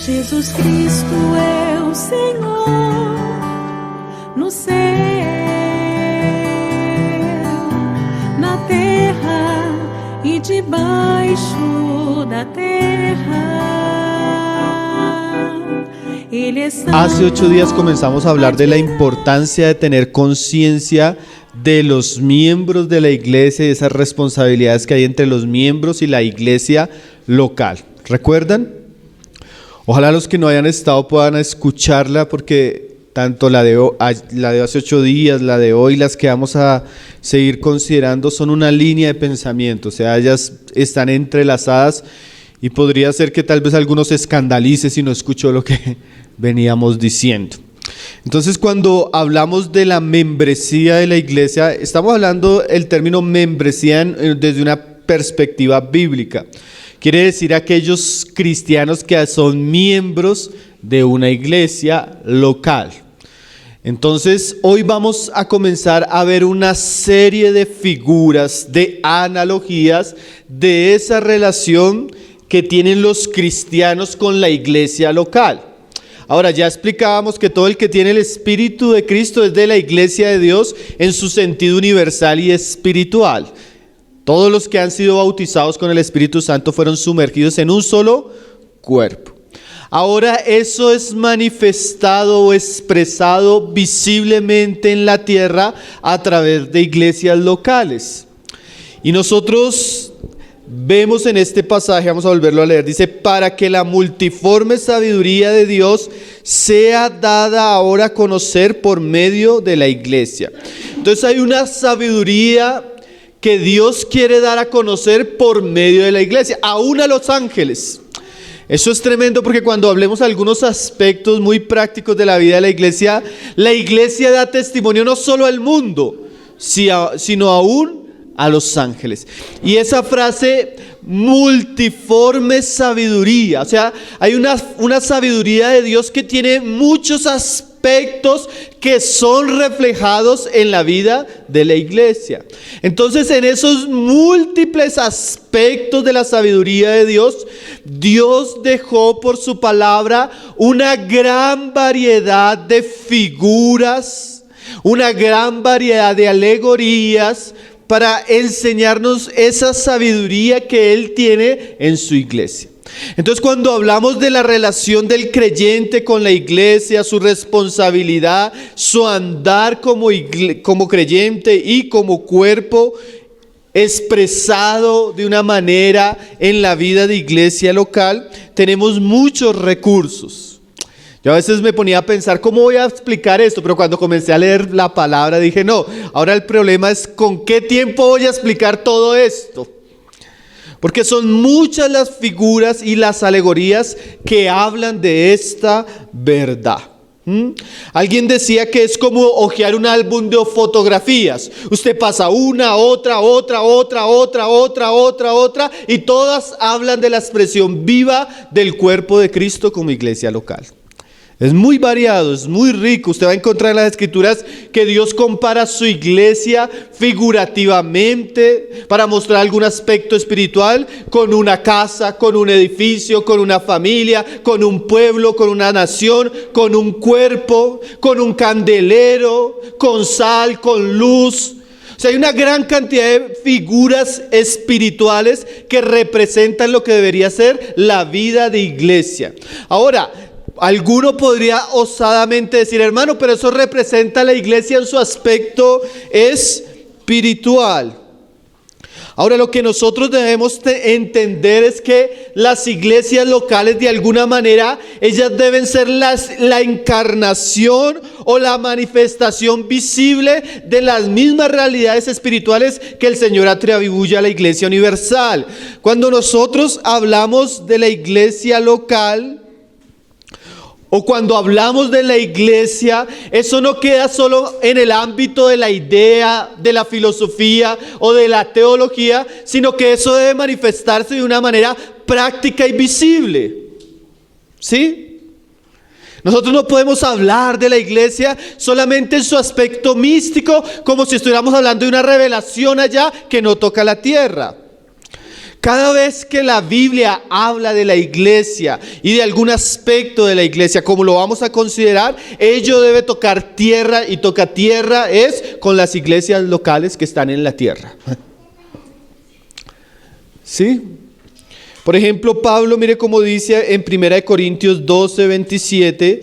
Jesus Cristo é o Senhor no céu, na terra e debaixo da terra. Hace 8 días comenzamos a hablar de la importancia de tener conciencia de los miembros de la iglesia y esas responsabilidades que hay entre los miembros y la iglesia local. ¿Recuerdan? Ojalá los que no hayan estado puedan escucharla, porque tanto la de hace 8 días, la de hoy, las que vamos a seguir considerando son una línea de pensamiento. O sea, ellas están entrelazadas y podría ser que tal vez algunos se escandalice si no escuchó lo que veníamos diciendo. Entonces, cuando hablamos de la membresía de la iglesia, estamos hablando el término membresía desde una perspectiva bíblica. Quiere decir aquellos cristianos que son miembros de una iglesia local. Entonces, hoy vamos a comenzar a ver una serie de figuras, de analogías de esa relación que tienen los cristianos con la iglesia local. Ahora, ya explicábamos que todo el que tiene el Espíritu de Cristo es de la iglesia de Dios en su sentido universal y espiritual. Todos los que han sido bautizados con el Espíritu Santo fueron sumergidos en un solo cuerpo. Ahora eso es manifestado o expresado visiblemente en la tierra a través de iglesias locales. Y nosotros vemos en este pasaje, vamos a volverlo a leer, dice: para que la multiforme sabiduría de Dios sea dada ahora a conocer por medio de la iglesia. Entonces hay una sabiduría que Dios quiere dar a conocer por medio de la iglesia, aún a los ángeles. Eso es tremendo, porque cuando hablemos de algunos aspectos muy prácticos de la vida de la iglesia da testimonio no solo al mundo, sino aún a los ángeles. Y esa frase, multiforme sabiduría, o sea, hay una sabiduría de Dios que tiene muchos aspectos que son reflejados en la vida de la iglesia. Entonces, en esos múltiples aspectos de la sabiduría de Dios, Dios dejó por su palabra una gran variedad de figuras, una gran variedad de alegorías, para enseñarnos esa sabiduría que Él tiene en su iglesia. Entonces, cuando hablamos de la relación del creyente con la iglesia, su responsabilidad, su andar como creyente y como cuerpo expresado de una manera en la vida de iglesia local, tenemos muchos recursos. Yo a veces me ponía a pensar, ¿cómo voy a explicar esto? Pero cuando comencé a leer la palabra dije, no, ahora el problema es con qué tiempo voy a explicar todo esto. Porque son muchas las figuras y las alegorías que hablan de esta verdad. Alguien decía que es como hojear un álbum de fotografías. Usted pasa una, otra, y todas hablan de la expresión viva del cuerpo de Cristo como iglesia local. Es muy variado, es muy rico. Usted va a encontrar en las Escrituras que Dios compara su iglesia figurativamente para mostrar algún aspecto espiritual con una casa, con un edificio, con una familia, con un pueblo, con una nación, con un cuerpo, con un candelero, con sal, con luz. O sea, hay una gran cantidad de figuras espirituales que representan lo que debería ser la vida de iglesia. Ahora, alguno podría osadamente decir, hermano, pero eso representa a la iglesia en su aspecto espiritual. Ahora, lo que nosotros debemos entender es que las iglesias locales, de alguna manera, ellas deben ser la encarnación o la manifestación visible de las mismas realidades espirituales que el Señor atribuye a la iglesia universal. Cuando nosotros hablamos de la iglesia local, o cuando hablamos de la iglesia, eso no queda solo en el ámbito de la idea, de la filosofía o de la teología, sino que eso debe manifestarse de una manera práctica y visible. ¿Sí? Nosotros no podemos hablar de la iglesia solamente en su aspecto místico, como si estuviéramos hablando de una revelación allá que no toca la tierra. Cada vez que la Biblia habla de la iglesia y de algún aspecto de la iglesia, como lo vamos a considerar, ello debe tocar tierra, y toca tierra es con las iglesias locales que están en la tierra. ¿Sí? Por ejemplo, Pablo, mire cómo dice en 1 Corintios 12, 27,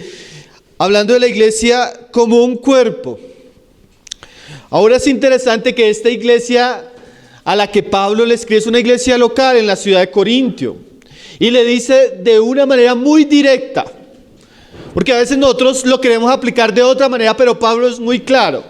hablando de la iglesia como un cuerpo. Ahora es interesante que esta iglesia a la que Pablo le escribe es una iglesia local en la ciudad de Corintio. Y le dice de una manera muy directa. Porque a veces nosotros lo queremos aplicar de otra manera, pero Pablo es muy claro.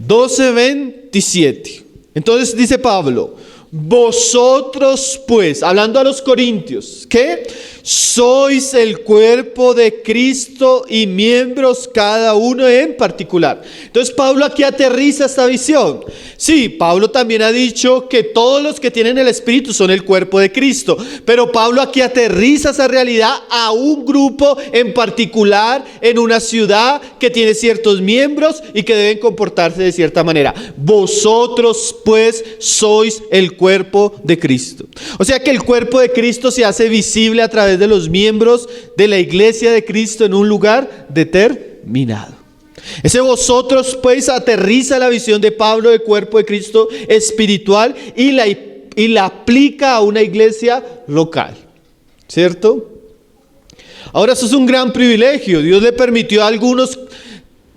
12:27. Entonces dice Pablo: vosotros pues, hablando a los corintios, ¿qué? Sois el cuerpo de Cristo y miembros cada uno en particular. Entonces Pablo aquí aterriza esta visión. Sí, Pablo también ha dicho que todos los que tienen el Espíritu son el cuerpo de Cristo, pero Pablo aquí aterriza esa realidad a un grupo en particular, en una ciudad que tiene ciertos miembros y que deben comportarse de cierta manera. Vosotros pues sois el cuerpo de Cristo. O sea que el cuerpo de Cristo se hace visible a través de los miembros de la iglesia de Cristo en un lugar determinado. Ese vosotros pues aterriza la visión de Pablo del cuerpo de Cristo espiritual y la aplica a una iglesia local, ¿cierto? Ahora eso es un gran privilegio. Dios le permitió a algunos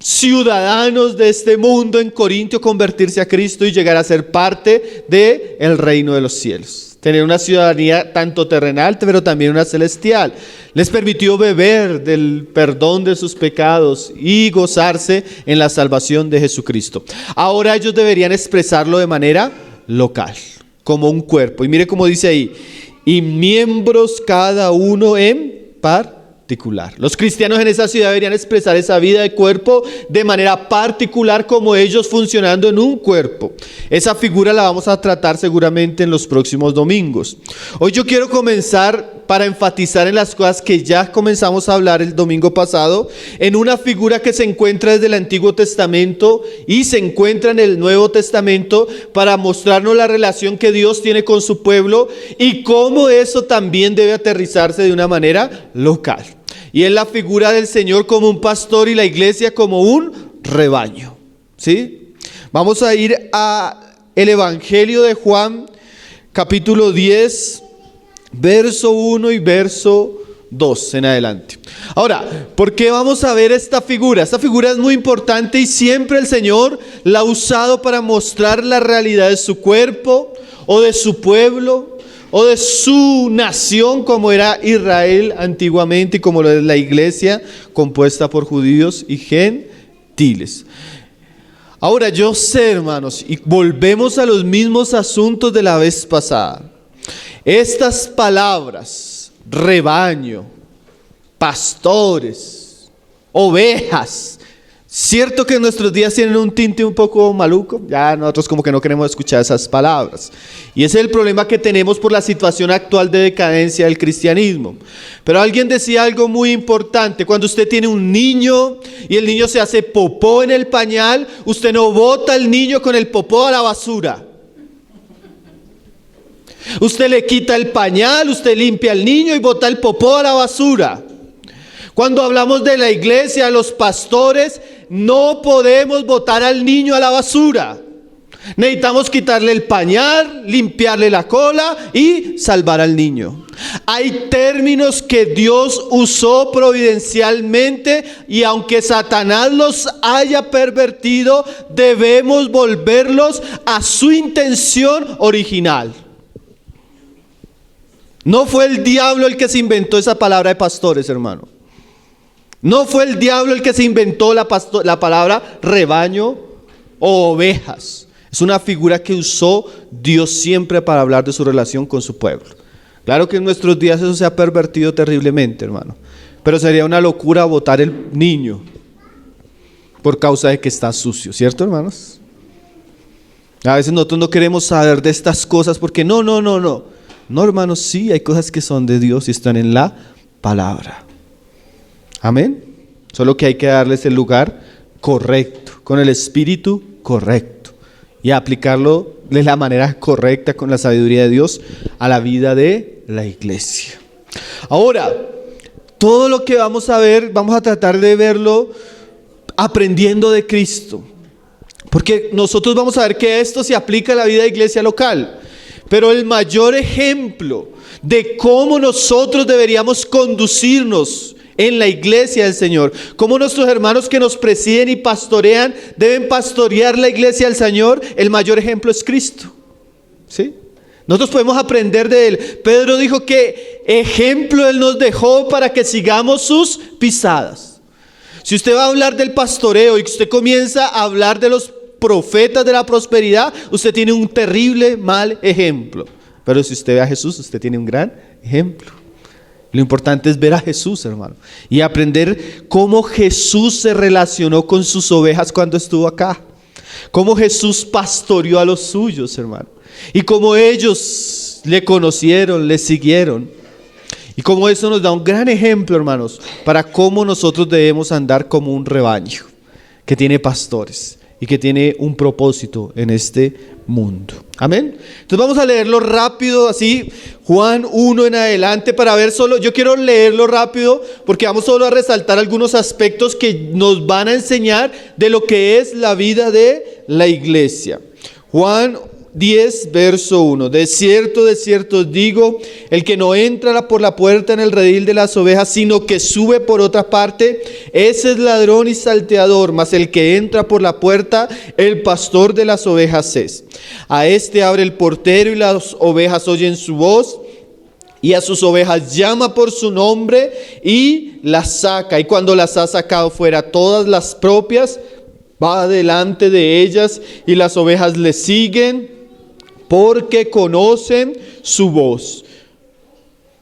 ciudadanos de este mundo en Corintio convertirse a Cristo y llegar a ser parte del reino de los cielos. Tener una ciudadanía tanto terrenal, pero también una celestial. Les permitió beber del perdón de sus pecados y gozarse en la salvación de Jesucristo. Ahora ellos deberían expresarlo de manera local, como un cuerpo. Y mire cómo dice ahí: y miembros cada uno en particular. Los cristianos en esa ciudad deberían expresar esa vida de cuerpo de manera particular, como ellos funcionando en un cuerpo. Esa figura la vamos a tratar seguramente en los próximos domingos. Hoy yo quiero comenzar, para enfatizar en las cosas que ya comenzamos a hablar el domingo pasado, en una figura que se encuentra desde el Antiguo Testamento y se encuentra en el Nuevo Testamento, para mostrarnos la relación que Dios tiene con su pueblo y cómo eso también debe aterrizarse de una manera local. Y es la figura del Señor como un pastor y la iglesia como un rebaño. ¿Sí? Vamos a ir a el Evangelio de Juan, capítulo 10, verso 1 y verso 2 en adelante. Ahora, ¿por qué vamos a ver esta figura? Esta figura es muy importante y siempre el Señor la ha usado para mostrar la realidad de su cuerpo o de su pueblo o de su nación, como era Israel antiguamente y como lo es la iglesia compuesta por judíos y gentiles. Ahora yo sé, hermanos, y volvemos a los mismos asuntos de la vez pasada. Estas palabras, rebaño, pastores, ovejas, cierto que en nuestros días tienen un tinte un poco maluco. Ya nosotros como que no queremos escuchar esas palabras. Y ese es el problema que tenemos por la situación actual de decadencia del cristianismo. Pero alguien decía algo muy importante: cuando usted tiene un niño y el niño se hace popó en el pañal, usted no bota al niño con el popó a la basura. Usted le quita el pañal, usted limpia al niño y bota el popó a la basura. Cuando hablamos de la iglesia, los pastores, no podemos botar al niño a la basura. Necesitamos quitarle el pañal, limpiarle la cola y salvar al niño. Hay términos que Dios usó providencialmente y aunque Satanás los haya pervertido, debemos volverlos a su intención original. No fue el diablo el que se inventó esa palabra de pastores, hermano. No fue el diablo el que se inventó la palabra rebaño o ovejas. Es una figura que usó Dios siempre para hablar de su relación con su pueblo. Claro que en nuestros días eso se ha pervertido terriblemente, hermano. Pero sería una locura botar el niño por causa de que está sucio, ¿cierto, hermanos? A veces nosotros no queremos saber de estas cosas porque no, hermanos, sí, hay cosas que son de Dios y están en la palabra. Amén. Solo que hay que darles el lugar correcto, con el espíritu correcto. y aplicarlo de la manera correcta con la sabiduría de Dios a la vida de la iglesia. Ahora, todo lo que vamos a ver, vamos a tratar de verlo aprendiendo de Cristo. Porque nosotros vamos a ver que esto se aplica a la vida de iglesia local. Pero el mayor ejemplo de cómo nosotros deberíamos conducirnos en la iglesia del Señor, cómo nuestros hermanos que nos presiden y pastorean deben pastorear la iglesia del Señor, el mayor ejemplo es Cristo. ¿Sí? Nosotros podemos aprender de Él. Pedro dijo que ejemplo Él nos dejó para que sigamos sus pisadas. Si usted va a hablar del pastoreo y usted comienza a hablar de los profetas de la prosperidad, usted tiene un terrible mal ejemplo. Pero si usted ve a Jesús, usted tiene un gran ejemplo. Lo importante es ver a Jesús, hermano, y aprender cómo Jesús se relacionó con sus ovejas cuando estuvo acá. Cómo Jesús pastoreó a los suyos, hermano. Y cómo ellos le conocieron, le siguieron. Y cómo eso nos da un gran ejemplo, hermanos, para cómo nosotros debemos andar como un rebaño que tiene pastores y que tiene un propósito en este mundo. Amén. Entonces vamos a leerlo rápido, así, Juan 1 en adelante, para ver solo, yo quiero leerlo rápido porque vamos solo a resaltar algunos aspectos que nos van a enseñar de lo que es la vida de la iglesia. Juan 10, verso 1. De cierto os digo, el que no entra por la puerta en el redil de las ovejas, sino que sube por otra parte, ese es ladrón y salteador, mas el que entra por la puerta, el pastor de las ovejas es. A este abre el portero y las ovejas oyen su voz, y a sus ovejas llama por su nombre y las saca. Y cuando las ha sacado fuera todas las propias, va delante de ellas y las ovejas le siguen porque conocen su voz.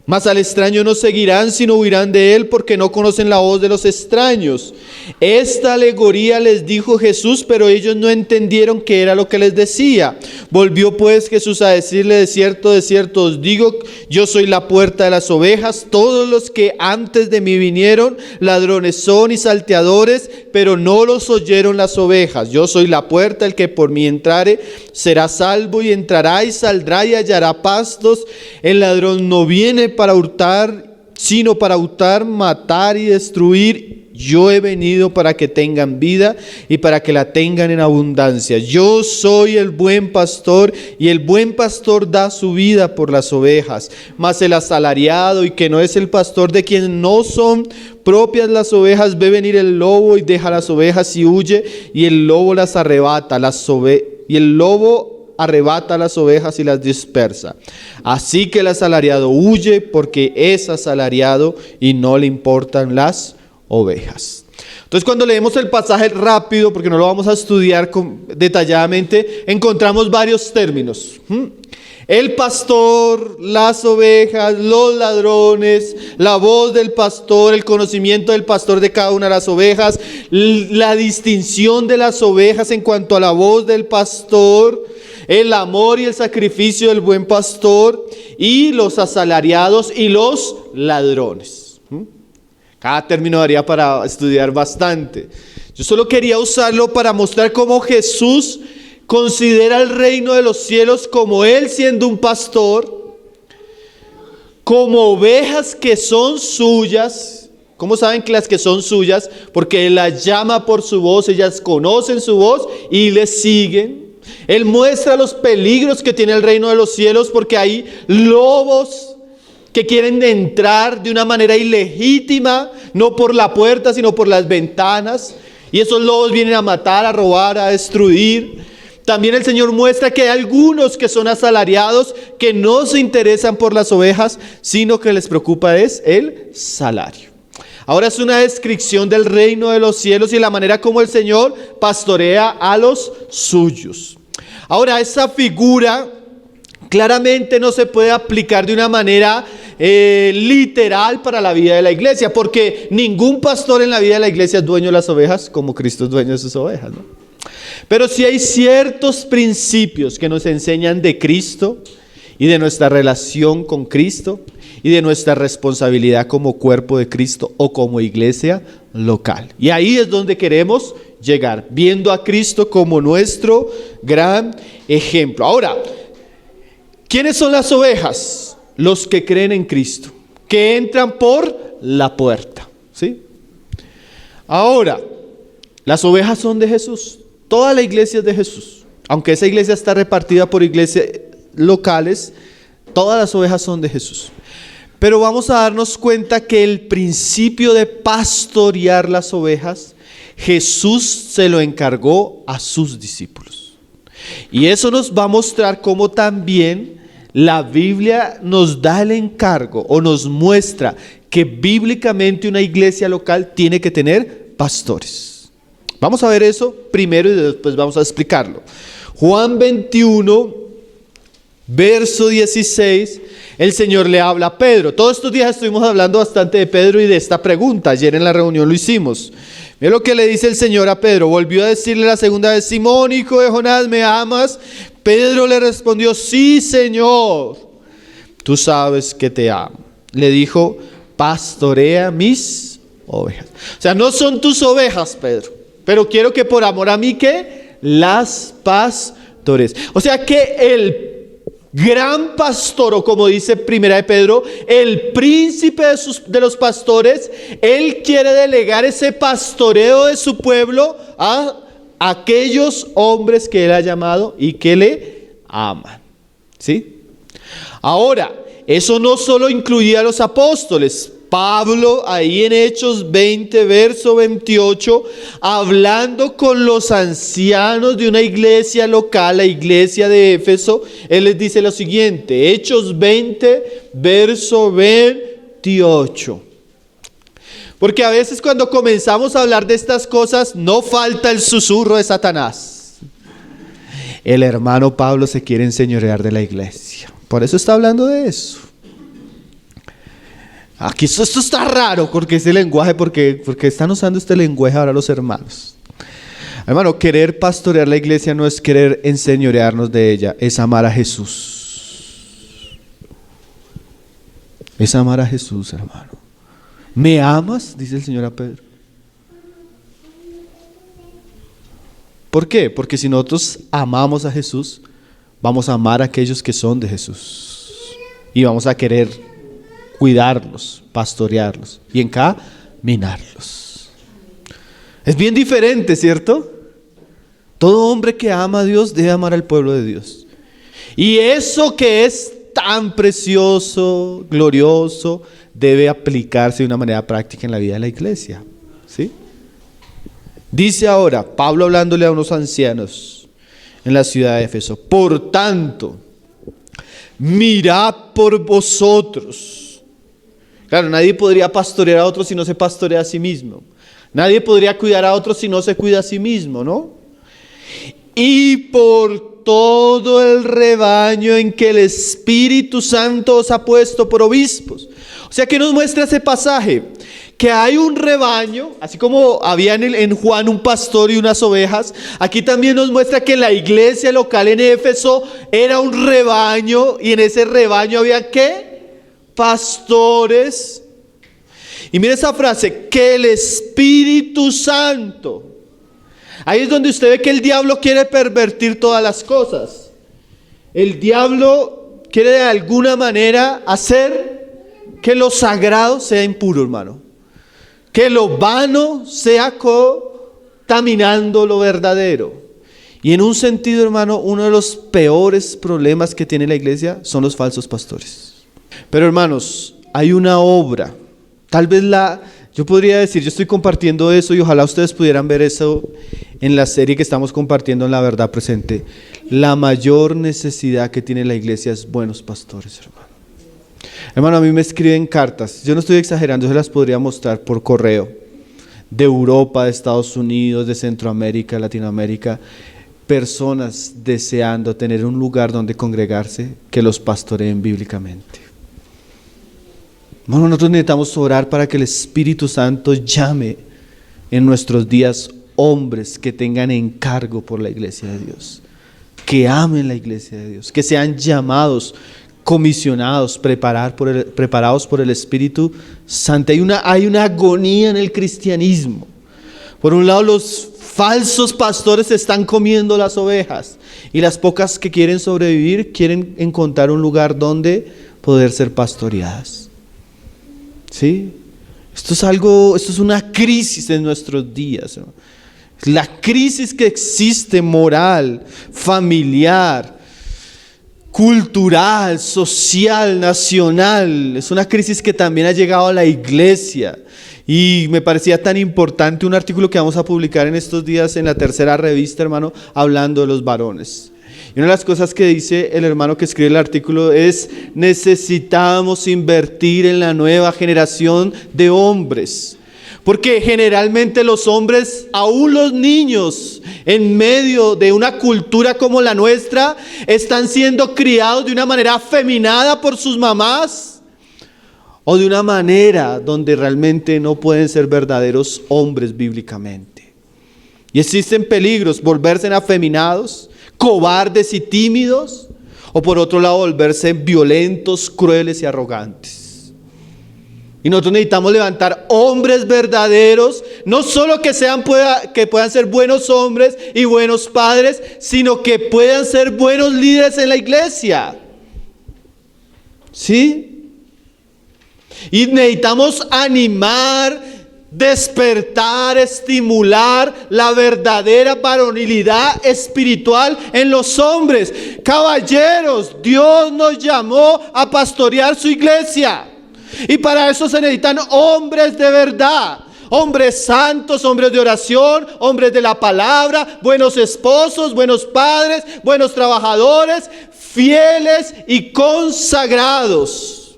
Mas al extraño no seguirán, sino huirán de él, porque no conocen la voz de los extraños. Esta alegoría les dijo Jesús, pero ellos no entendieron qué era lo que les decía. Volvió pues Jesús a decirle, de cierto os digo, yo soy la puerta de las ovejas. Todos los que antes de mí vinieron, ladrones son y salteadores, pero no los oyeron las ovejas. Yo soy la puerta, el que por mí entrare será salvo, y entrará y saldrá y hallará pastos. El ladrón no viene para hurtar, sino para hurtar, matar y destruir. Yo he venido para que tengan vida y para que la tengan en abundancia. Yo soy el buen pastor, y el buen pastor da su vida por las ovejas. Mas el asalariado, y que no es el pastor, de quien no son propias las ovejas, ve venir el lobo y deja las ovejas y huye, y el lobo las arrebata, arrebata las ovejas y las dispersa. Así que el asalariado huye porque es asalariado y no le importan las ovejas. Entonces, cuando leemos el pasaje rápido, porque no lo vamos a estudiar detalladamente, encontramos varios términos. El pastor, las ovejas, los ladrones, la voz del pastor, el conocimiento del pastor de cada una de las ovejas, la distinción de las ovejas en cuanto a la voz del pastor, el amor y el sacrificio del buen pastor, y los asalariados y los ladrones. Cada término daría para estudiar bastante. Yo solo quería usarlo para mostrar cómo Jesús considera el reino de los cielos como Él siendo un pastor, como ovejas que son suyas. ¿Cómo saben que las que son suyas? Porque Él las llama por su voz, ellas conocen su voz y le siguen. Él muestra los peligros que tiene el reino de los cielos, porque hay lobos que quieren entrar de una manera ilegítima, no por la puerta, sino por las ventanas. Y esos lobos vienen a matar, a robar, a destruir. También el Señor muestra que hay algunos que son asalariados, que no se interesan por las ovejas, sino que les preocupa es el salario. Ahora es una descripción del reino de los cielos y la manera como el Señor pastorea a los suyos. Ahora, esa figura claramente no se puede aplicar de una manera literal para la vida de la iglesia, porque ningún pastor en la vida de la iglesia es dueño de las ovejas como Cristo es dueño de sus ovejas, ¿no? Pero sí hay ciertos principios que nos enseñan de Cristo y de nuestra relación con Cristo y de nuestra responsabilidad como cuerpo de Cristo o como iglesia local. Y ahí es donde queremos llegar, viendo a Cristo como nuestro gran ejemplo. Ahora, ¿quiénes son las ovejas? Los que creen en Cristo, que entran por la puerta, ¿sí? Ahora, las ovejas son de Jesús. Toda la iglesia es de Jesús. Aunque esa iglesia está repartida por iglesias locales, todas las ovejas son de Jesús. Pero vamos a darnos cuenta que el principio de pastorear las ovejas, Jesús se lo encargó a sus discípulos. Y eso nos va a mostrar cómo también la Biblia nos da el encargo o nos muestra que bíblicamente una iglesia local tiene que tener pastores. Vamos a ver eso primero y después vamos a explicarlo. Juan 21, verso 16, el Señor le habla a Pedro. Todos estos días estuvimos hablando bastante de Pedro y de esta pregunta. Ayer en la reunión lo hicimos. Mira lo que le dice el Señor a Pedro. Volvió a decirle la segunda vez: Simón, hijo de Jonás, ¿me amas? Pedro le respondió: sí, Señor, tú sabes que te amo. Le dijo: pastorea mis ovejas. O sea, no son tus ovejas, Pedro, pero quiero que por amor a mí, ¿qué? Las pastores. O sea que el gran pastor, o como dice Primera de Pedro, el príncipe de los pastores, él quiere delegar ese pastoreo de su pueblo a aquellos hombres que él ha llamado y que le aman, ¿sí? Ahora, eso no solo incluía a los apóstoles. Pablo, ahí en Hechos 20, verso 28, hablando con los ancianos de una iglesia local, la iglesia de Éfeso, él les dice lo siguiente, Hechos 20, verso 28. Porque a veces cuando comenzamos a hablar de estas cosas, no falta el susurro de Satanás. El hermano Pablo se quiere enseñorear de la iglesia. Por eso está hablando de eso. Aquí esto está raro, porque ese lenguaje, porque están usando este lenguaje ahora los hermanos. Hermano, querer pastorear la iglesia no es querer enseñorearnos de ella, es amar a Jesús. Es amar a Jesús, hermano. ¿Me amas?, dice el Señor a Pedro. ¿Por qué? Porque si nosotros amamos a Jesús, vamos a amar a aquellos que son de Jesús. Y vamos a querer cuidarlos, pastorearlos y encaminarlos. Es bien diferente, ¿cierto? Todo hombre que ama a Dios debe amar al pueblo de Dios. Y eso que es tan precioso, glorioso, debe aplicarse de una manera práctica en la vida de la iglesia, ¿sí? Dice ahora, Pablo hablándole a unos ancianos en la ciudad de Éfeso: por tanto, mirad por vosotros. Claro, nadie podría pastorear a otro si no se pastorea a sí mismo. Nadie podría cuidar a otro si no se cuida a sí mismo, ¿no? Y por todo el rebaño en que el Espíritu Santo os ha puesto por obispos. O sea, ¿qué nos muestra ese pasaje? Que hay un rebaño, así como había en Juan un pastor y unas ovejas, aquí también nos muestra que la iglesia local en Éfeso era un rebaño, y en ese rebaño había ¿qué? Pastores. Y mira esa frase, que el Espíritu Santo. Ahí es donde usted ve que el diablo quiere pervertir todas las cosas. El diablo quiere de alguna manera hacer que lo sagrado sea impuro, hermano. Que lo vano sea contaminando lo verdadero. Y en un sentido, hermano, uno de los peores problemas que tiene la iglesia son los falsos pastores. Pero hermanos, hay una obra, tal vez yo podría decir, yo estoy compartiendo eso y ojalá ustedes pudieran ver eso en la serie que estamos compartiendo en La Verdad Presente. La mayor necesidad que tiene la iglesia es buenos pastores, hermano. Hermano, a mí me escriben cartas, yo no estoy exagerando, se las podría mostrar por correo, de Europa, de Estados Unidos, de Centroamérica, Latinoamérica, personas deseando tener un lugar donde congregarse que los pastoreen bíblicamente. Bueno, nosotros necesitamos orar para que el Espíritu Santo llame en nuestros días hombres que tengan encargo por la iglesia de Dios, que amen la iglesia de Dios, que sean llamados, comisionados, preparados por el Espíritu Santo. Hay una agonía en el cristianismo. Por un lado, los falsos pastores se están comiendo las ovejas. Y las pocas que quieren sobrevivir quieren encontrar un lugar donde poder ser pastoreadas. ¿Sí? Esto es una crisis en nuestros días, ¿no? La crisis que existe moral, familiar, cultural, social, nacional, es una crisis que también ha llegado a la iglesia. Y me parecía tan importante un artículo que vamos a publicar en estos días en la Tercera Revista, hermano, hablando de los varones. Y una de las cosas que dice el hermano que escribe el artículo es: necesitamos invertir en la nueva generación de hombres. Porque generalmente los hombres, aún los niños, en medio de una cultura como la nuestra, están siendo criados de una manera afeminada por sus mamás, o de una manera donde realmente no pueden ser verdaderos hombres bíblicamente. Y existen peligros: volverse afeminados, cobardes y tímidos, o por otro lado volverse violentos, crueles y arrogantes. Y nosotros necesitamos levantar hombres verdaderos, no solo que puedan ser buenos hombres y buenos padres, sino que puedan ser buenos líderes en la iglesia. ¿Sí? Y necesitamos animar, despertar, estimular la verdadera varonilidad espiritual en los hombres. Caballeros, Dios nos llamó a pastorear su iglesia. Y para eso se necesitan hombres de verdad, hombres santos, hombres de oración, hombres de la palabra, buenos esposos, buenos padres, buenos trabajadores, fieles y consagrados.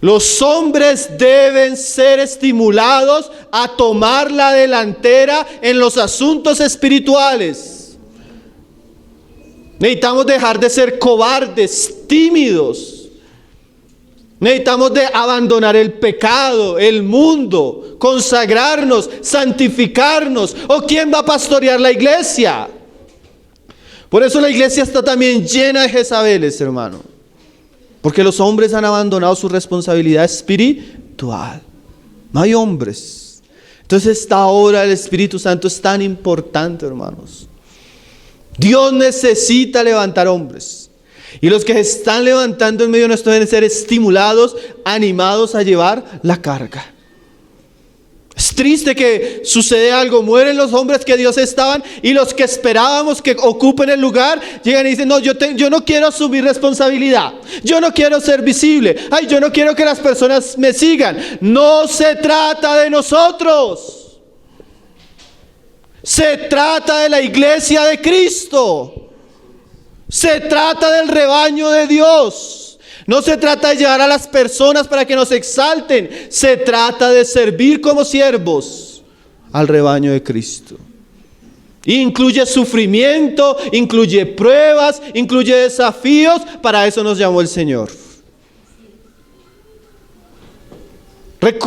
Los hombres deben ser estimulados a tomar la delantera en los asuntos espirituales. Necesitamos dejar de ser cobardes, tímidos. Necesitamos de abandonar el pecado, el mundo, consagrarnos, santificarnos. ¿O quién va a pastorear la iglesia? Por eso la iglesia está también llena de Jezabeles, hermano. Porque los hombres han abandonado su responsabilidad espiritual. No hay hombres. Entonces esta obra del Espíritu Santo es tan importante, hermanos. Dios necesita levantar hombres. Y los que se están levantando en medio de nuestro deben ser estimulados, animados a llevar la carga. Es triste que sucede algo, mueren los hombres que Dios estaban, y los que esperábamos que ocupen el lugar llegan y dicen: no, yo no quiero asumir responsabilidad, yo no quiero ser visible, yo no quiero que las personas me sigan. No se trata de nosotros, se trata de la iglesia de Cristo. Se trata del rebaño de Dios. No se trata de llevar a las personas para que nos exalten. Se trata de servir como siervos al rebaño de Cristo. Incluye sufrimiento, incluye pruebas, incluye desafíos. Para eso nos llamó el Señor.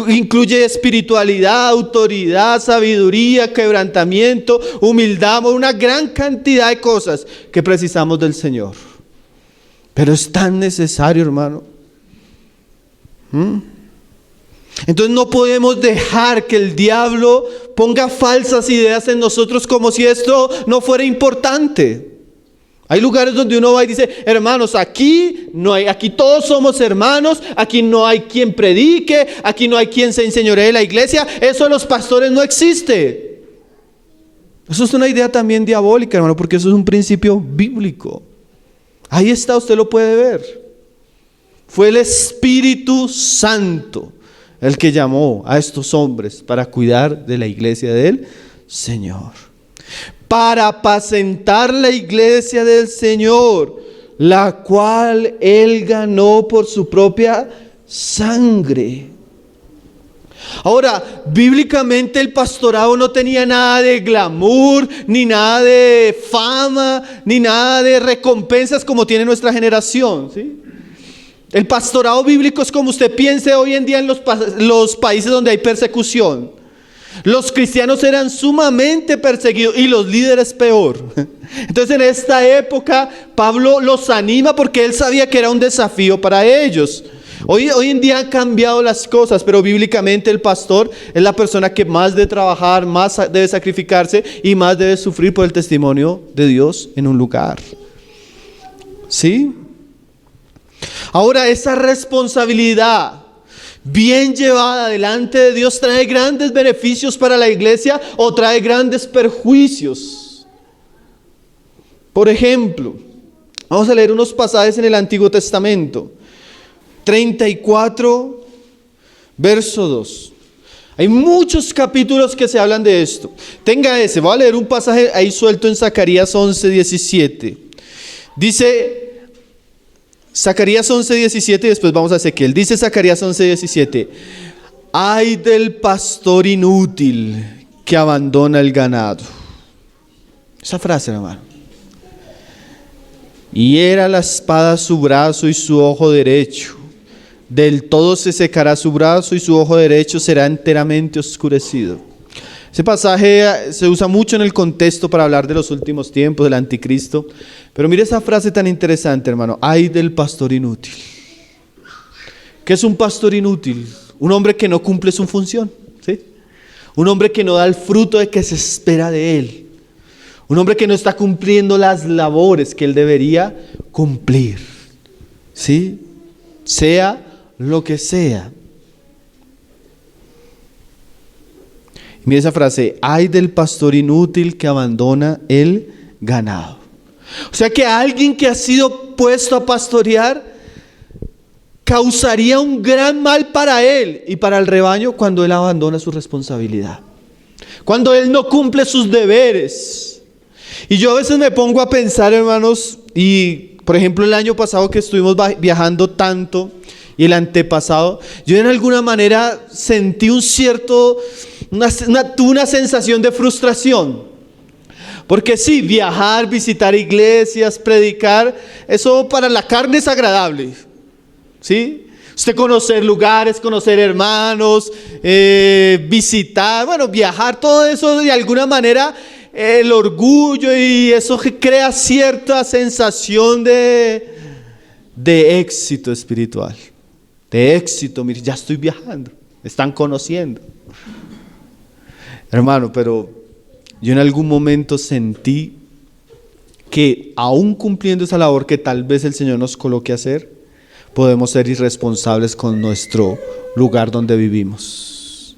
Incluye espiritualidad, autoridad, sabiduría, quebrantamiento, humildad, una gran cantidad de cosas que precisamos del Señor. Pero es tan necesario, hermano. Entonces no podemos dejar que el diablo ponga falsas ideas en nosotros como si esto no fuera importante. Hay lugares donde uno va y dice: hermanos, aquí todos somos hermanos, aquí no hay quien predique, aquí no hay quien se enseñoree de la iglesia, eso de los pastores no existe. Eso es una idea también diabólica, hermano, porque eso es un principio bíblico. Ahí está, usted lo puede ver. Fue el Espíritu Santo el que llamó a estos hombres para cuidar de la iglesia del Señor. Para apacentar la iglesia del Señor, la cual Él ganó por su propia sangre. Ahora, bíblicamente el pastorado no tenía nada de glamour, ni nada de fama, ni nada de recompensas como tiene nuestra generación, ¿sí? El pastorado bíblico es como usted piense hoy en día en los países donde hay persecución. Los cristianos eran sumamente perseguidos y los líderes peor. Entonces en esta época Pablo los anima porque él sabía que era un desafío para ellos. Hoy en día han cambiado las cosas, pero bíblicamente el pastor es la persona que más debe trabajar, más debe sacrificarse y más debe sufrir por el testimonio de Dios en un lugar. ¿Sí? Ahora, esa responsabilidad bien llevada delante de Dios trae grandes beneficios para la iglesia o trae grandes perjuicios. Por ejemplo, vamos a leer unos pasajes en el Antiguo Testamento. 34, verso 2. Hay muchos capítulos que se hablan de esto. Tenga ese, voy a leer un pasaje ahí suelto en Zacarías 11, 17. Dice Zacarías 11, 17 y después vamos a Ezequiel. Dice Zacarías 11, 17. Ay del pastor inútil que abandona el ganado. Esa frase, hermano. Hiera la espada su brazo y su ojo derecho. Del todo se secará su brazo y su ojo derecho será enteramente oscurecido. Ese pasaje se usa mucho en el contexto para hablar de los últimos tiempos, del anticristo. Pero mire esa frase tan interesante, hermano. Ay del pastor inútil. ¿Qué es un pastor inútil? Un hombre que no cumple su función, ¿sí? Un hombre que no da el fruto de que se espera de él. Un hombre que no está cumpliendo las labores que él debería cumplir, ¿sí? Sea lo que sea. Mira esa frase, ay del pastor inútil que abandona el ganado. O sea que alguien que ha sido puesto a pastorear causaría un gran mal para él y para el rebaño cuando él abandona su responsabilidad, cuando él no cumple sus deberes. Y yo a veces me pongo a pensar, hermanos, y por ejemplo el año pasado que estuvimos viajando tanto y el antepasado, yo en alguna manera sentí tuve una sensación de frustración. Porque sí, viajar, visitar iglesias, predicar, eso para la carne es agradable, ¿sí? Usted conocer lugares, conocer hermanos, visitar, bueno, viajar, todo eso de alguna manera, el orgullo y eso que crea cierta sensación de éxito espiritual, de éxito. Mire, ya estoy viajando, me están conociendo. Hermano, pero yo en algún momento sentí que aún cumpliendo esa labor que tal vez el Señor nos coloque a hacer, podemos ser irresponsables con nuestro lugar donde vivimos.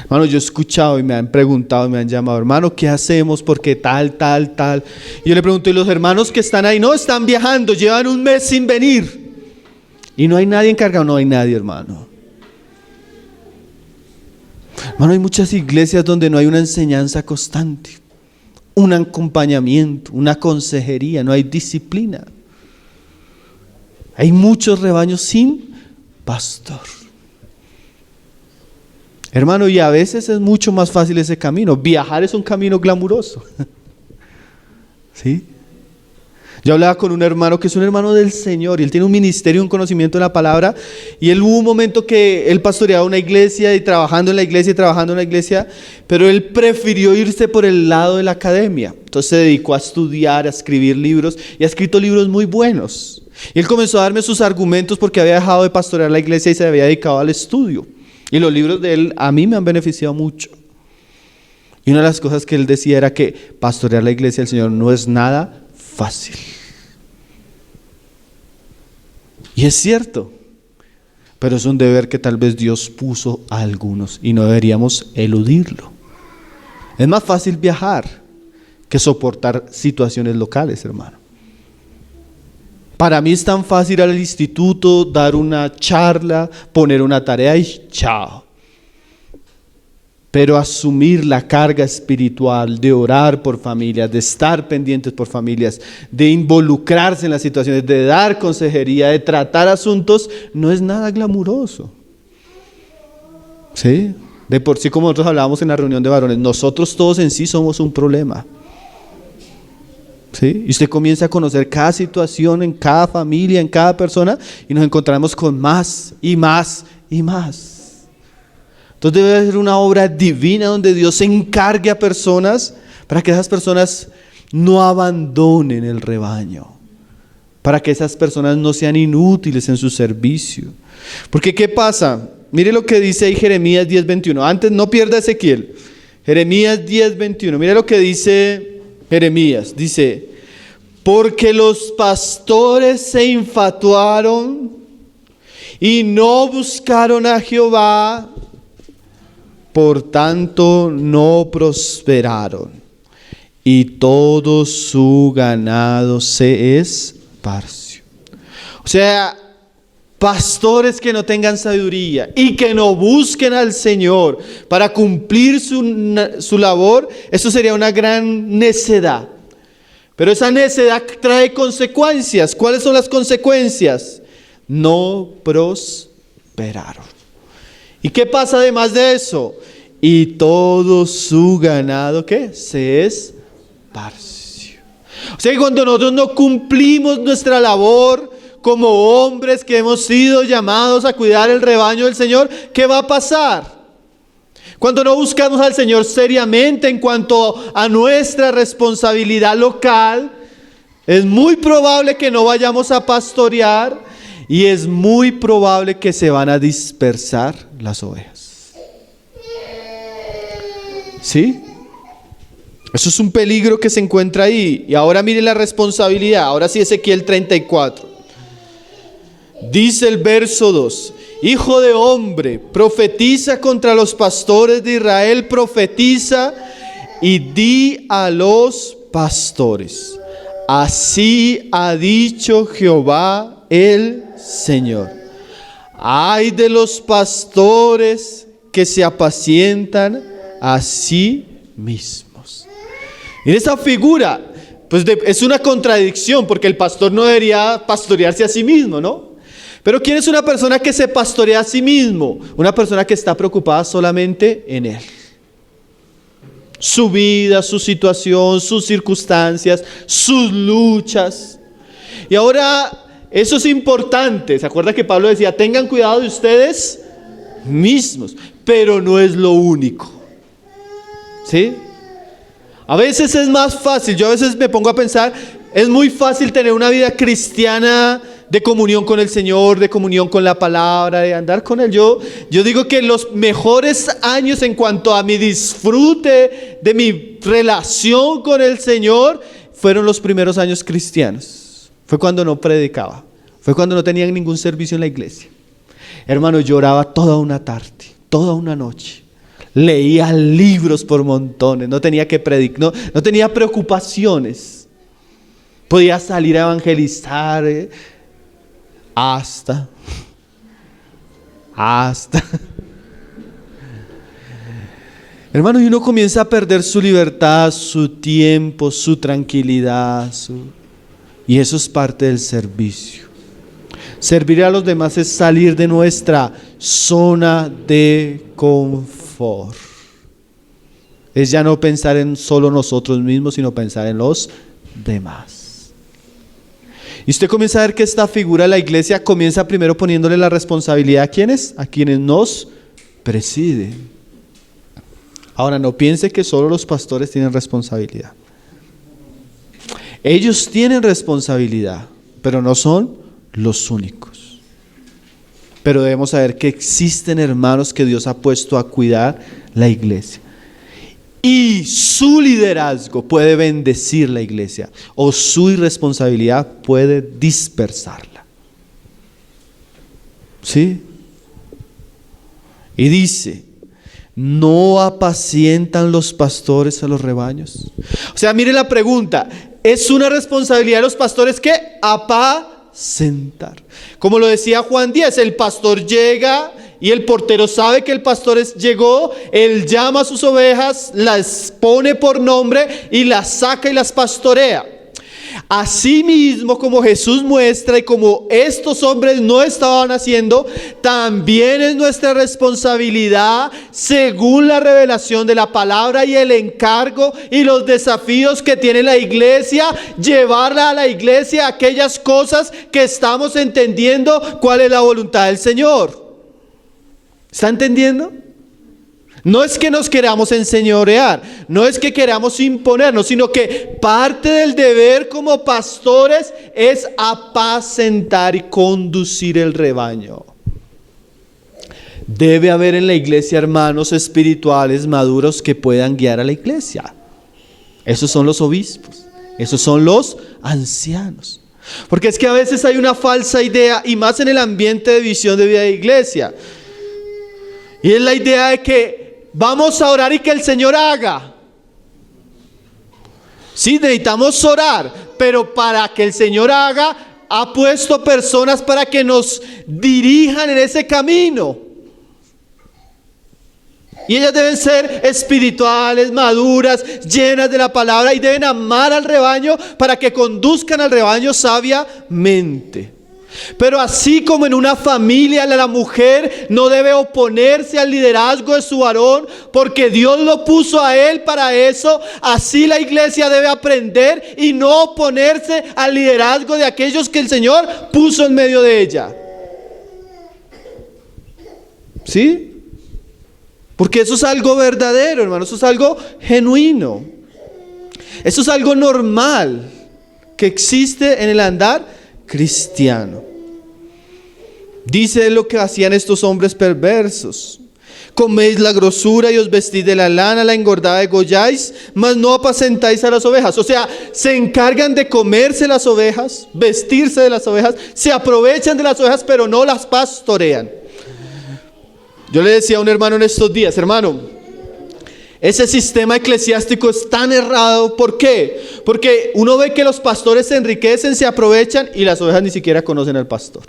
Hermano, yo he escuchado y me han preguntado, me han llamado, hermano, ¿qué hacemos? Porque tal. Y yo le pregunto, ¿y los hermanos que están ahí? No, están viajando, llevan un mes sin venir. Y no hay nadie encargado, no hay nadie, hermano. Hermano, hay muchas iglesias donde no hay una enseñanza constante, un acompañamiento, una consejería, no hay disciplina. Hay muchos rebaños sin pastor. Hermano, y a veces es mucho más fácil ese camino. Viajar es un camino glamuroso. ¿Sí? Yo hablaba con un hermano que es un hermano del Señor y él tiene un ministerio, un conocimiento de la palabra, y él hubo un momento que él pastoreaba una iglesia y trabajando en la iglesia, pero él prefirió irse por el lado de la academia. Entonces se dedicó a estudiar, a escribir libros y ha escrito libros muy buenos. Y él comenzó a darme sus argumentos porque había dejado de pastorear la iglesia y se había dedicado al estudio. Y los libros de él a mí me han beneficiado mucho. Y una de las cosas que él decía era que pastorear la iglesia del Señor no es nada fácil. Y es cierto, pero es un deber que tal vez Dios puso a algunos y no deberíamos eludirlo. Es más fácil viajar que soportar situaciones locales, hermano. Para mí es tan fácil ir al instituto, dar una charla, poner una tarea y chao. Pero asumir la carga espiritual de orar por familias, de estar pendientes por familias, de involucrarse en las situaciones, de dar consejería, de tratar asuntos, no es nada glamuroso. ¿Sí? De por sí, como nosotros hablábamos en la reunión de varones, nosotros todos en sí somos un problema. ¿Sí? Y usted comienza a conocer cada situación en cada familia, en cada persona, y nos encontramos con más y más y más. Entonces debe ser una obra divina donde Dios se encargue a personas para que esas personas no abandonen el rebaño, para que esas personas no sean inútiles en su servicio. Porque ¿qué pasa? Mire lo que dice ahí Jeremías 10:21. Antes no pierda Ezequiel. Jeremías 10:21. Mire lo que dice Jeremías. Dice: porque los pastores se infatuaron y no buscaron a Jehová, por tanto no prosperaron, y todo su ganado se esparció. O sea, pastores que no tengan sabiduría y que no busquen al Señor para cumplir su labor, eso sería una gran necedad. Pero esa necedad trae consecuencias. ¿Cuáles son las consecuencias? No prosperaron. ¿Y qué pasa además de eso? Y todo su ganado, ¿qué? Se esparció. O sea que cuando nosotros no cumplimos nuestra labor como hombres que hemos sido llamados a cuidar el rebaño del Señor, ¿qué va a pasar? Cuando no buscamos al Señor seriamente en cuanto a nuestra responsabilidad local, es muy probable que no vayamos a pastorear y es muy probable que se van a dispersar las ovejas. ¿Sí? Eso es un peligro que se encuentra ahí. Y ahora mire la responsabilidad. Ahora sí, Ezequiel 34. Dice el verso 2: hijo de hombre, profetiza contra los pastores de Israel, profetiza y di a los pastores: así ha dicho Jehová el Señor, ay de los pastores que se apacientan a sí mismos. Y esa figura, pues es una contradicción, porque el pastor no debería pastorearse a sí mismo, ¿no? Pero ¿quién es una persona que se pastorea a sí mismo? Una persona que está preocupada solamente en él. Su vida, su situación, sus circunstancias, sus luchas. Y ahora, eso es importante. ¿Se acuerda que Pablo decía: tengan cuidado de ustedes mismos? Pero no es lo único. ¿Sí? A veces es más fácil, yo a veces me pongo a pensar, es muy fácil tener una vida cristiana de comunión con el Señor, de comunión con la palabra, de andar con Él. Yo digo que los mejores años en cuanto a mi disfrute de mi relación con el Señor fueron los primeros años cristianos. Fue cuando no predicaba, fue cuando no tenía ningún servicio en la iglesia. Hermano, lloraba toda una tarde, toda una noche. Leía libros por montones, no tenía que predicar, no tenía preocupaciones. Podía salir a evangelizar, hasta. Hermano, y uno comienza a perder su libertad, su tiempo, su tranquilidad, y eso es parte del servicio. Servir a los demás es salir de nuestra zona de confort. Es ya no pensar en solo nosotros mismos, sino pensar en los demás. Y usted comienza a ver que esta figura de la iglesia comienza primero poniéndole la responsabilidad ¿a quiénes? A quienes nos presiden. Ahora, no piense que solo los pastores tienen responsabilidad. Ellos tienen responsabilidad, pero no son los únicos. Pero debemos saber que existen hermanos que Dios ha puesto a cuidar la iglesia. Y su liderazgo puede bendecir la iglesia, o su irresponsabilidad puede dispersarla. ¿Sí? Y dice: ¿no apacientan los pastores a los rebaños? O sea, mire la pregunta. ¿Es una responsabilidad de los pastores qué? Apacentar. Como lo decía Juan 10, el pastor llega y el portero sabe que el pastor llegó, él llama a sus ovejas, las pone por nombre y las saca y las pastorea. Asimismo, como Jesús muestra y como estos hombres no estaban haciendo, también es nuestra responsabilidad, según la revelación de la palabra y el encargo y los desafíos que tiene la iglesia, llevarla a la iglesia aquellas cosas que estamos entendiendo cuál es la voluntad del Señor. ¿Está entendiendo? No es que nos queramos enseñorear, no es que queramos imponernos, sino que parte del deber como pastores es apacentar y conducir el rebaño. Debe haber en la iglesia hermanos espirituales maduros que puedan guiar a la iglesia. Esos son los obispos, esos son los ancianos. Porque es que a veces hay una falsa idea, y más en el ambiente de visión de vida de iglesia. Y es la idea de que vamos a orar y que el Señor haga. Sí, necesitamos orar, pero para que el Señor haga, ha puesto personas para que nos dirijan en ese camino. Y ellas deben ser espirituales, maduras, llenas de la palabra, y deben amar al rebaño para que conduzcan al rebaño sabiamente. Pero así como en una familia la mujer no debe oponerse al liderazgo de su varón porque Dios lo puso a él para eso, así la iglesia debe aprender y no oponerse al liderazgo de aquellos que el Señor puso en medio de ella. ¿Sí? Porque eso es algo verdadero, hermano, eso es algo genuino. Eso es algo normal que existe en el andar cristiano. Dice lo que hacían estos hombres perversos: coméis la grosura y os vestís de la lana, la engordada degolláis, mas no apacentáis a las ovejas. O sea, se encargan de comerse las ovejas, vestirse de las ovejas, se aprovechan de las ovejas, pero no las pastorean. Yo le decía a un hermano en estos días: hermano, ese sistema eclesiástico es tan errado. ¿Por qué? Porque uno ve que los pastores se enriquecen, se aprovechan, y las ovejas ni siquiera conocen al pastor.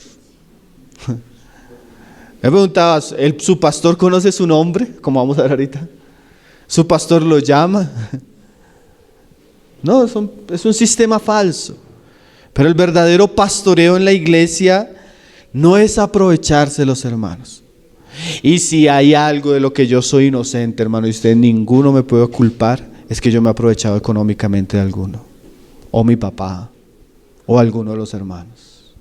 Me preguntaba, ¿su pastor conoce su nombre? Como vamos a ver ahorita. ¿Su pastor lo llama? No, es un sistema falso. Pero el verdadero pastoreo en la iglesia no es aprovecharse de los hermanos. Y si hay algo de lo que yo soy inocente, hermano, y usted ninguno me puede culpar, es que yo me he aprovechado económicamente de alguno, o mi papá, o alguno de los hermanos.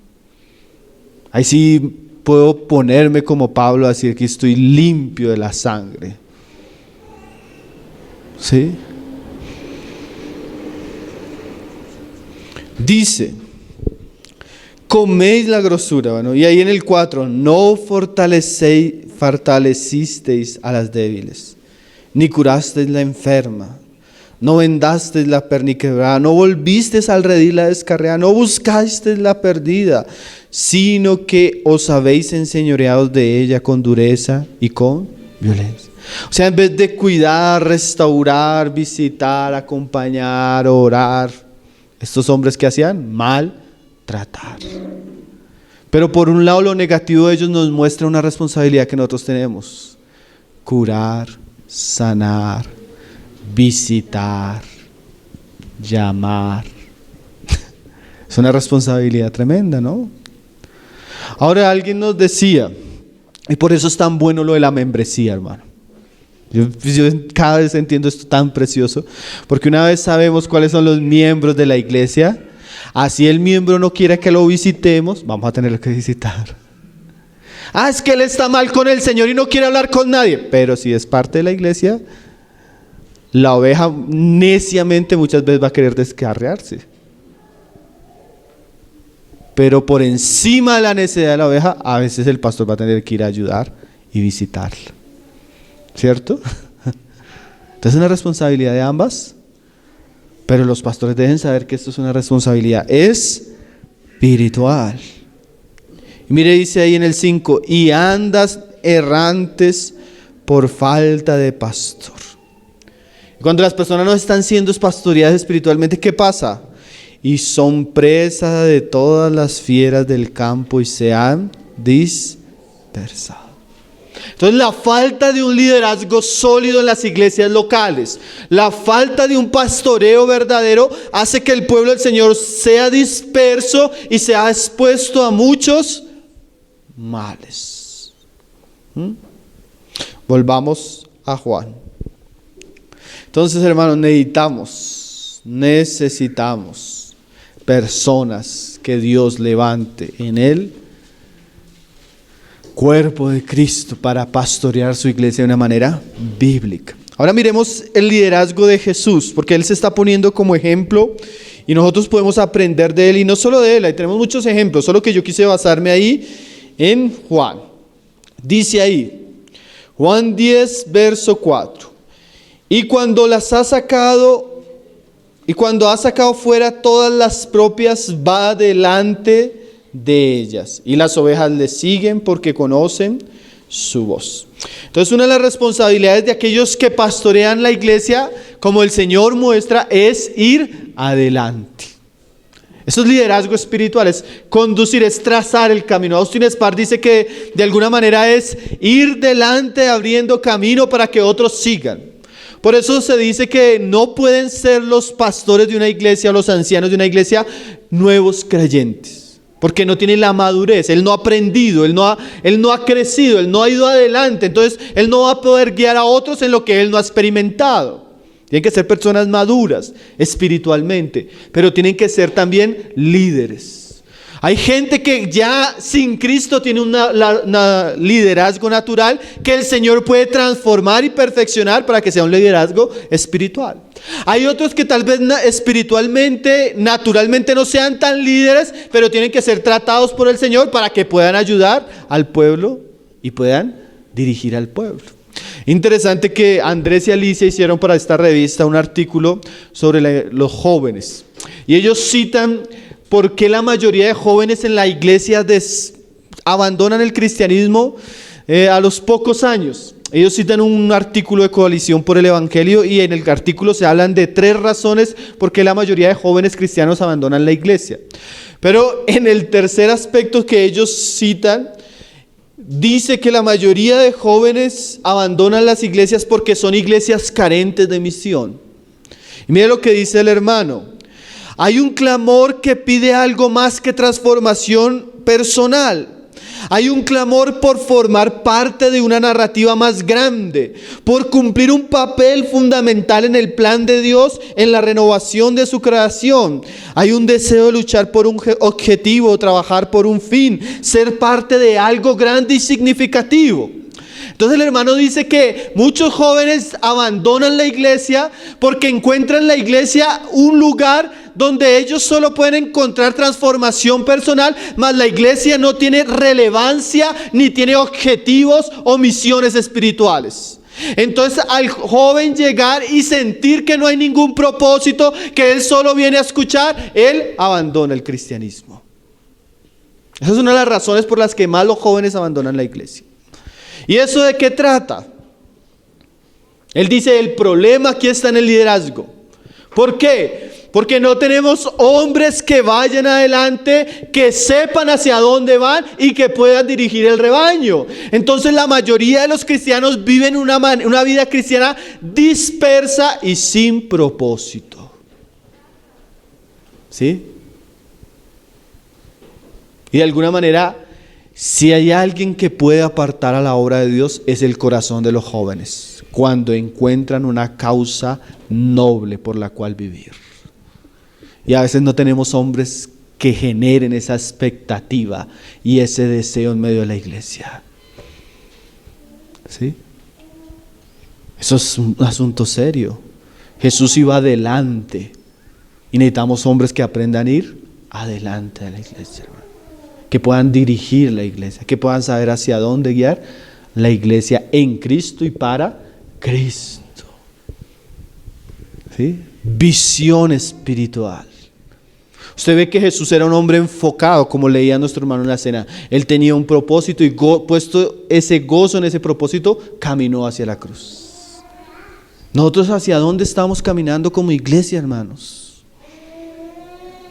Ahí sí puedo ponerme como Pablo a decir que estoy limpio de la sangre. ¿Sí? Dice: coméis la grosura, bueno, y ahí en el 4, no fortalecisteis a las débiles, ni curasteis la enferma, no vendasteis la perniquebrada, no volvisteis al redil la descarriada, no buscasteis la perdida, sino que os habéis enseñoreado de ella con dureza y con violencia. O sea, en vez de cuidar, restaurar, visitar, acompañar, orar, estos hombres que hacían maltratar. Pero por un lado, lo negativo de ellos nos muestra una responsabilidad que nosotros tenemos: curar, sanar, visitar, llamar. Es una responsabilidad tremenda, ¿no? Ahora, alguien nos decía, y por eso es tan bueno lo de la membresía, hermano. Yo cada vez entiendo esto tan precioso, porque una vez sabemos cuáles son los miembros de la iglesia, así el miembro no quiere que lo visitemos, vamos a tener que visitar. Es que él está mal con el Señor y no quiere hablar con nadie. Pero si es parte de la iglesia, la oveja neciamente muchas veces va a querer descarriarse. Pero por encima de la necesidad de la oveja, a veces el pastor va a tener que ir a ayudar y visitarla. ¿Cierto? Entonces es una responsabilidad de ambas. Pero los pastores deben saber que esto es una responsabilidad espiritual. Y mire, dice ahí en el 5, y andas errantes por falta de pastor. Cuando las personas no están siendo pastoreadas espiritualmente, ¿qué pasa? Y son presa de todas las fieras del campo y se han dispersado. Entonces, la falta de un liderazgo sólido en las iglesias locales, la falta de un pastoreo verdadero, hace que el pueblo del Señor sea disperso y sea expuesto a muchos males. Volvamos a Juan. Entonces, hermanos, necesitamos personas que Dios levante en Él cuerpo de Cristo para pastorear su iglesia de una manera bíblica. Ahora miremos el liderazgo de Jesús, porque Él se está poniendo como ejemplo y nosotros podemos aprender de Él, y no solo de Él, ahí tenemos muchos ejemplos, solo que yo quise basarme ahí en Juan. Dice ahí, Juan 10, verso 4, y cuando ha sacado fuera todas las propias, va delante de ellas, y las ovejas le siguen porque conocen su voz. Entonces, una de las responsabilidades de aquellos que pastorean la iglesia, como el Señor muestra, es ir adelante. Eso es liderazgo espiritual, es conducir, es trazar el camino. Austin Spar dice que de alguna manera es ir delante abriendo camino para que otros sigan. Por eso se dice que no pueden ser los pastores de una iglesia, los ancianos de una iglesia, nuevos creyentes. Porque no tiene la madurez, él no ha aprendido, él no ha crecido, él no ha ido adelante. Entonces él no va a poder guiar a otros en lo que él no ha experimentado. Tienen que ser personas maduras espiritualmente, pero tienen que ser también líderes. Hay gente que ya sin Cristo tiene un liderazgo natural que el Señor puede transformar y perfeccionar para que sea un liderazgo espiritual. Hay otros que tal vez espiritualmente, naturalmente no sean tan líderes, pero tienen que ser tratados por el Señor para que puedan ayudar al pueblo y puedan dirigir al pueblo. Interesante que Andrés y Alicia hicieron para esta revista un artículo sobre los jóvenes. Y ellos citan por qué la mayoría de jóvenes en la iglesia abandonan el cristianismo a los pocos años. Ellos citan un artículo de Coalición por el Evangelio y en el artículo se hablan de 3 razones por qué la mayoría de jóvenes cristianos abandonan la iglesia. Pero en el tercer aspecto que ellos citan, dice que la mayoría de jóvenes abandonan las iglesias porque son iglesias carentes de misión. Y mire lo que dice el hermano. Hay un clamor que pide algo más que transformación personal. Hay un clamor por formar parte de una narrativa más grande, por cumplir un papel fundamental en el plan de Dios, en la renovación de su creación. Hay un deseo de luchar por un objetivo, trabajar por un fin, ser parte de algo grande y significativo. Entonces el hermano dice que muchos jóvenes abandonan la iglesia porque encuentran en la iglesia un lugar donde ellos solo pueden encontrar transformación personal, mas la iglesia no tiene relevancia ni tiene objetivos o misiones espirituales. Entonces al joven llegar y sentir que no hay ningún propósito, que él solo viene a escuchar, él abandona el cristianismo. Esa es una de las razones por las que más los jóvenes abandonan la iglesia. ¿Y eso de qué trata? Él dice, el problema aquí está en el liderazgo. ¿Por qué? Porque no tenemos hombres que vayan adelante, que sepan hacia dónde van y que puedan dirigir el rebaño. Entonces la mayoría de los cristianos viven una vida cristiana dispersa y sin propósito. ¿Sí? Y de alguna manera, si hay alguien que puede apartar a la obra de Dios, es el corazón de los jóvenes, cuando encuentran una causa noble por la cual vivir. Y a veces no tenemos hombres que generen esa expectativa y ese deseo en medio de la iglesia. ¿Sí? Eso es un asunto serio. Jesús iba adelante y necesitamos hombres que aprendan a ir adelante de la iglesia, hermano. Que puedan dirigir la iglesia, que puedan saber hacia dónde guiar la iglesia en Cristo y para Cristo. ¿Sí? Visión espiritual. Usted ve que Jesús era un hombre enfocado, como leía nuestro hermano en la cena. Él tenía un propósito y puesto ese gozo en ese propósito, caminó hacia la cruz. Nosotros, ¿hacia dónde estamos caminando como iglesia, hermanos?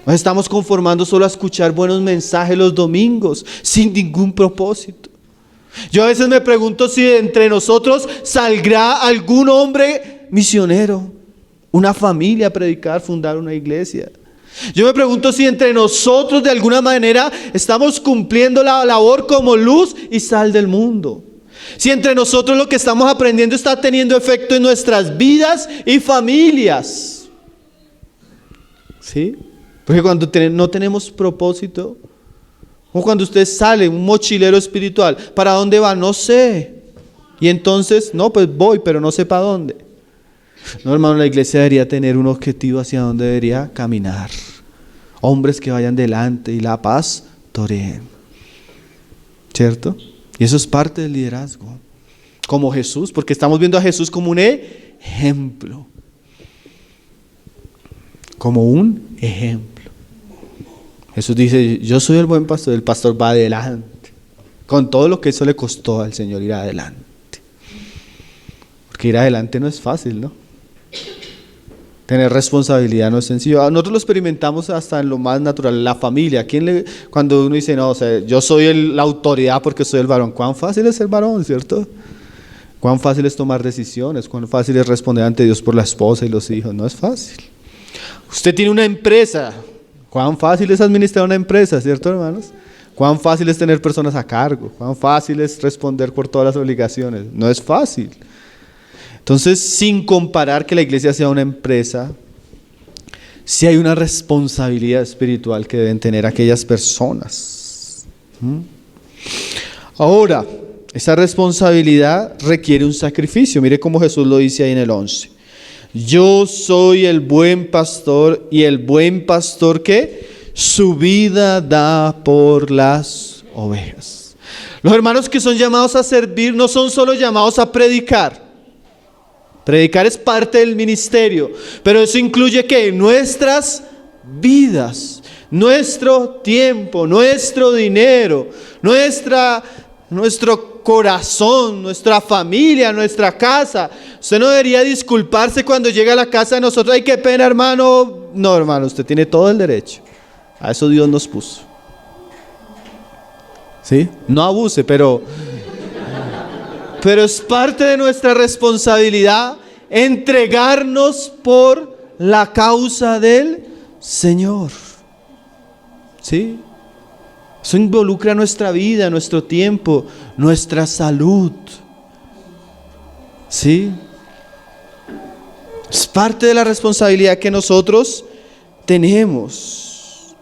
Nos estamos conformando solo a escuchar buenos mensajes los domingos, sin ningún propósito. Yo a veces me pregunto si entre nosotros saldrá algún hombre misionero, una familia a predicar, fundar una iglesia. Yo me pregunto si entre nosotros de alguna manera estamos cumpliendo la labor como luz y sal del mundo. Si entre nosotros lo que estamos aprendiendo está teniendo efecto en nuestras vidas y familias. ¿Sí? Porque cuando no tenemos propósito, O cuando usted sale, un mochilero espiritual, ¿para dónde va? No sé. Y entonces, no, pues voy, pero no sé para dónde. No, hermano, la iglesia debería tener un objetivo hacia dónde debería caminar. Hombres que vayan delante y la paz toreen. ¿Cierto? Y eso es parte del liderazgo. Como Jesús, porque estamos viendo a Jesús como un ejemplo. Como un ejemplo. Jesús dice, yo soy el buen pastor, el pastor va adelante. Con todo lo que eso le costó al Señor ir adelante. Porque ir adelante no es fácil, ¿no? Tener responsabilidad no es sencillo. Nosotros lo experimentamos hasta en lo más natural, la familia. Cuando uno dice, no, o sea, yo soy la autoridad porque soy el varón. ¿Cuán fácil es ser varón, cierto? ¿Cuán fácil es tomar decisiones? ¿Cuán fácil es responder ante Dios por la esposa y los hijos? No es fácil. Usted tiene una empresa. ¿Cuán fácil es administrar una empresa, cierto, hermanos? ¿Cuán fácil es tener personas a cargo? ¿Cuán fácil es responder por todas las obligaciones? No es fácil. Entonces, sin comparar que la iglesia sea una empresa, sí hay una responsabilidad espiritual que deben tener aquellas personas. Ahora, esa responsabilidad requiere un sacrificio. Mire cómo Jesús lo dice ahí en el 11. Yo soy el buen pastor y el buen pastor que su vida da por las ovejas. Los hermanos que son llamados a servir no son solo llamados a predicar. Predicar es parte del ministerio, pero eso incluye que nuestras vidas, nuestro tiempo, nuestro dinero, nuestro corazón, nuestra familia, nuestra casa. Usted no debería disculparse cuando llega a la casa de nosotros. Ay, qué pena, hermano. No, hermano, usted tiene todo el derecho. A eso Dios nos puso. ¿Sí? No abuse, pero es parte de nuestra responsabilidad entregarnos por la causa del Señor. ¿Sí? Eso involucra nuestra vida, nuestro tiempo, nuestra salud. ¿Sí? Es parte de la responsabilidad que nosotros tenemos.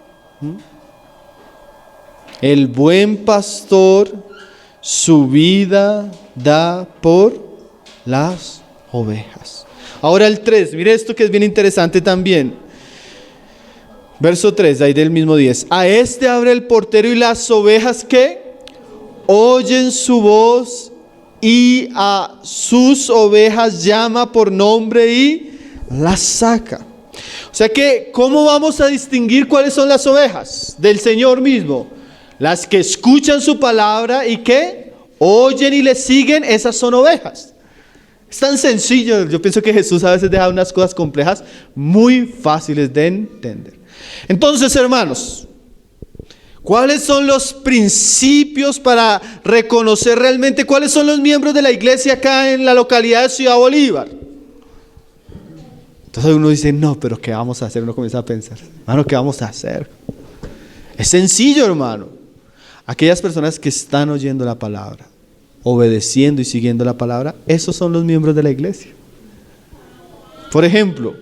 El buen pastor su vida da por las ovejas. Ahora el 3, mire esto que es bien interesante también. Verso 3, de ahí del mismo 10. A este abre el portero y las ovejas que oyen su voz y a sus ovejas llama por nombre y las saca. O sea que, ¿cómo vamos a distinguir cuáles son las ovejas del Señor mismo? Las que escuchan su palabra y que oyen y le siguen, esas son ovejas. Es tan sencillo. Yo pienso que Jesús a veces deja unas cosas complejas muy fáciles de entender. Entonces, hermanos, ¿cuáles son los principios para reconocer realmente cuáles son los miembros de la iglesia acá en la localidad de Ciudad Bolívar? Entonces uno dice, no, pero ¿qué vamos a hacer? Uno comienza a pensar, hermano, ¿qué vamos a hacer? Es sencillo, hermano. Aquellas personas que están oyendo la palabra, obedeciendo y siguiendo la palabra, esos son los miembros de la iglesia. Por ejemplo,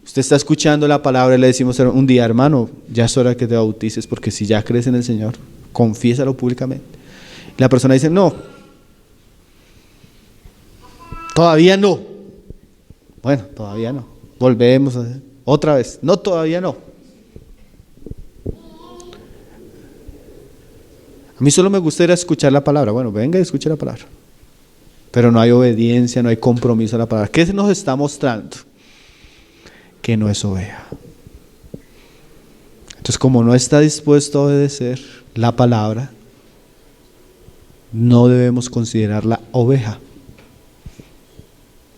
usted está escuchando la palabra y le decimos un día, hermano, ya es hora que te bautices, porque si ya crees en el Señor, confiésalo públicamente. Y la persona dice, no, todavía no. Bueno, todavía no. Volvemos a hacer otra vez. No, todavía no. A mí solo me gusta ir a escuchar la palabra. Bueno, venga y escuche la palabra. Pero no hay obediencia, no hay compromiso a la palabra. ¿Qué nos está mostrando? Que no es oveja. Entonces, como no está dispuesto a obedecer la palabra, no debemos considerarla oveja.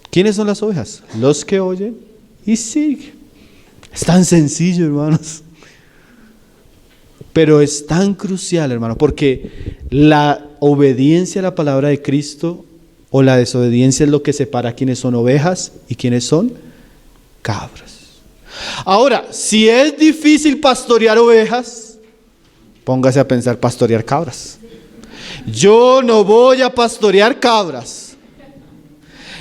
¿Quiénes son las ovejas? Los que oyen y siguen. Es tan sencillo, hermanos. Pero es tan crucial, hermano, porque la obediencia a la palabra de Cristo o la desobediencia es lo que separa quiénes son ovejas y quiénes son cabras. Ahora, si es difícil pastorear ovejas, póngase a pensar pastorear cabras. Yo no voy a pastorear cabras.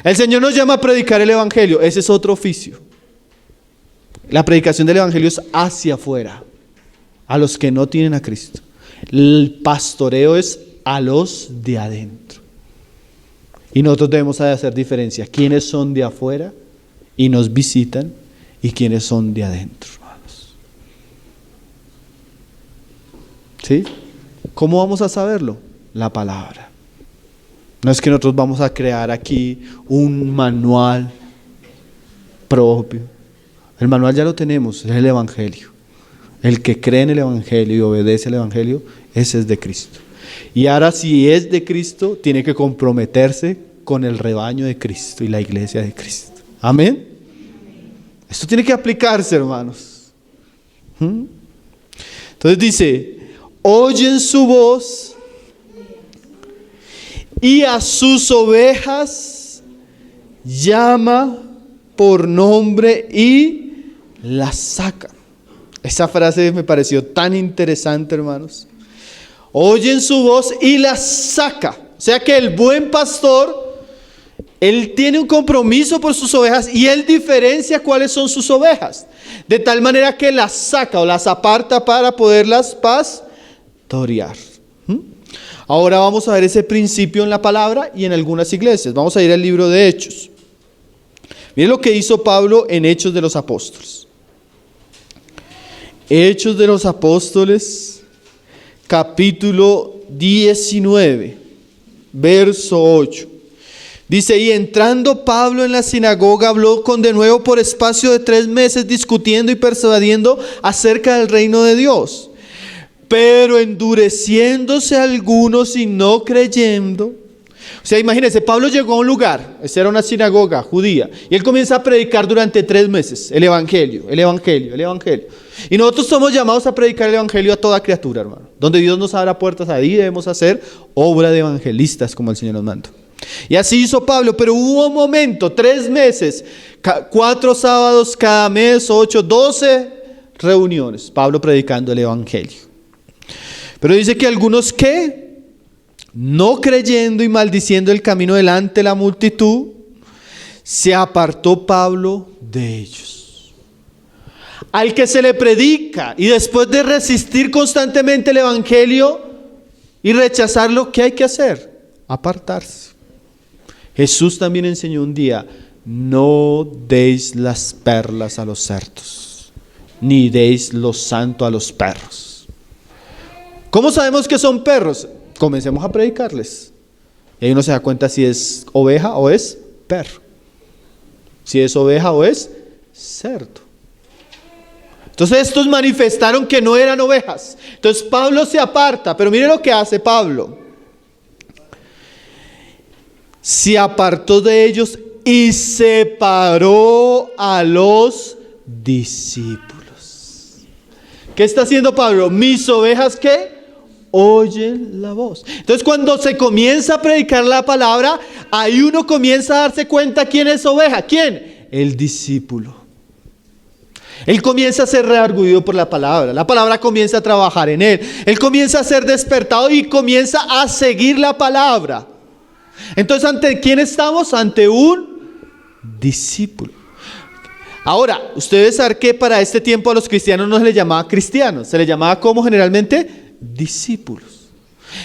El Señor nos llama a predicar el evangelio. Ese es otro oficio. La predicación del evangelio es hacia afuera, a los que no tienen a Cristo. El pastoreo es a los de adentro. Y nosotros debemos hacer diferencia. ¿Quiénes son de afuera y nos visitan? ¿Y quiénes son de adentro, hermanos? ¿Sí? ¿Cómo vamos a saberlo? La palabra. No es que nosotros vamos a crear aquí un manual propio. El manual ya lo tenemos, es el Evangelio. El que cree en el Evangelio y obedece al Evangelio, ese es de Cristo. Y ahora, si es de Cristo, tiene que comprometerse con el rebaño de Cristo y la iglesia de Cristo. Amén. Esto tiene que aplicarse, hermanos. Entonces dice: oyen su voz y a sus ovejas llama por nombre y las saca. Esa frase me pareció tan interesante, hermanos. Oyen su voz y las saca. O sea que el buen pastor, él tiene un compromiso por sus ovejas y él diferencia cuáles son sus ovejas, de tal manera que las saca o las aparta para poderlas pastorear. Ahora vamos a ver ese principio en la palabra y en algunas iglesias. Vamos a ir al libro de Hechos. Miren lo que hizo Pablo en Hechos de los Apóstoles. Hechos de los Apóstoles, capítulo 19, verso 8. Dice: y entrando Pablo en la sinagoga, habló con denuedo por espacio de 3 meses, discutiendo y persuadiendo acerca del reino de Dios. Pero endureciéndose algunos y no creyendo. O sea, imagínense, Pablo llegó a un lugar, esa era una sinagoga judía, y él comienza a predicar durante 3 meses el evangelio, el evangelio, el evangelio. Y nosotros somos llamados a predicar el evangelio a toda criatura, hermano. Donde Dios nos abra puertas, ahí debemos hacer obra de evangelistas, como el Señor nos manda. Y así hizo Pablo, pero hubo un momento, 3 meses, 4 sábados cada mes, 8, 12 reuniones, Pablo predicando el evangelio. Pero dice que algunos que, no creyendo y maldiciendo el camino delante de la multitud, se apartó Pablo de ellos. Al que se le predica y después de resistir constantemente el evangelio y rechazarlo, ¿qué hay que hacer? Apartarse. Jesús también enseñó un día: no deis las perlas a los cerdos, ni deis lo santo a los perros. ¿Cómo sabemos que son perros? Comencemos a predicarles. Y ahí uno se da cuenta si es oveja o es perro. Si es oveja o es cerdo. Entonces estos manifestaron que no eran ovejas. Entonces Pablo se aparta. Pero mire lo que hace Pablo. Se apartó de ellos y separó a los discípulos. ¿Qué está haciendo Pablo? Mis ovejas, ¿qué? Oyen la voz. Entonces cuando se comienza a predicar la palabra, ahí uno comienza a darse cuenta quién es oveja. ¿Quién? El discípulo. Él comienza a ser redarguido por la palabra comienza a trabajar en él, él comienza a ser despertado y comienza a seguir la palabra. Entonces, ¿ante quién estamos? Ante un discípulo. Ahora, ustedes saben que para este tiempo a los cristianos no se les llamaba cristianos, se les llamaba como generalmente discípulos.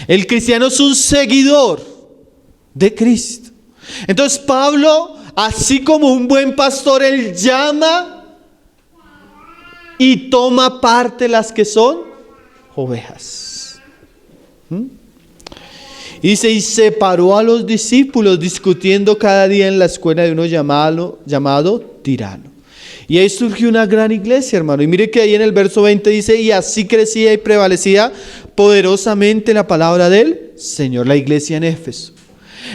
El cristiano es un seguidor de Cristo. Entonces Pablo, así como un buen pastor, él llama y toma parte las que son ovejas. Y dice: y separó a los discípulos, discutiendo cada día en la escuela de uno llamado Tirano. Y ahí surgió una gran iglesia, hermano. Y mire que ahí en el verso 20 dice: y así crecía y prevalecía poderosamente la palabra del Señor. La iglesia en Éfeso.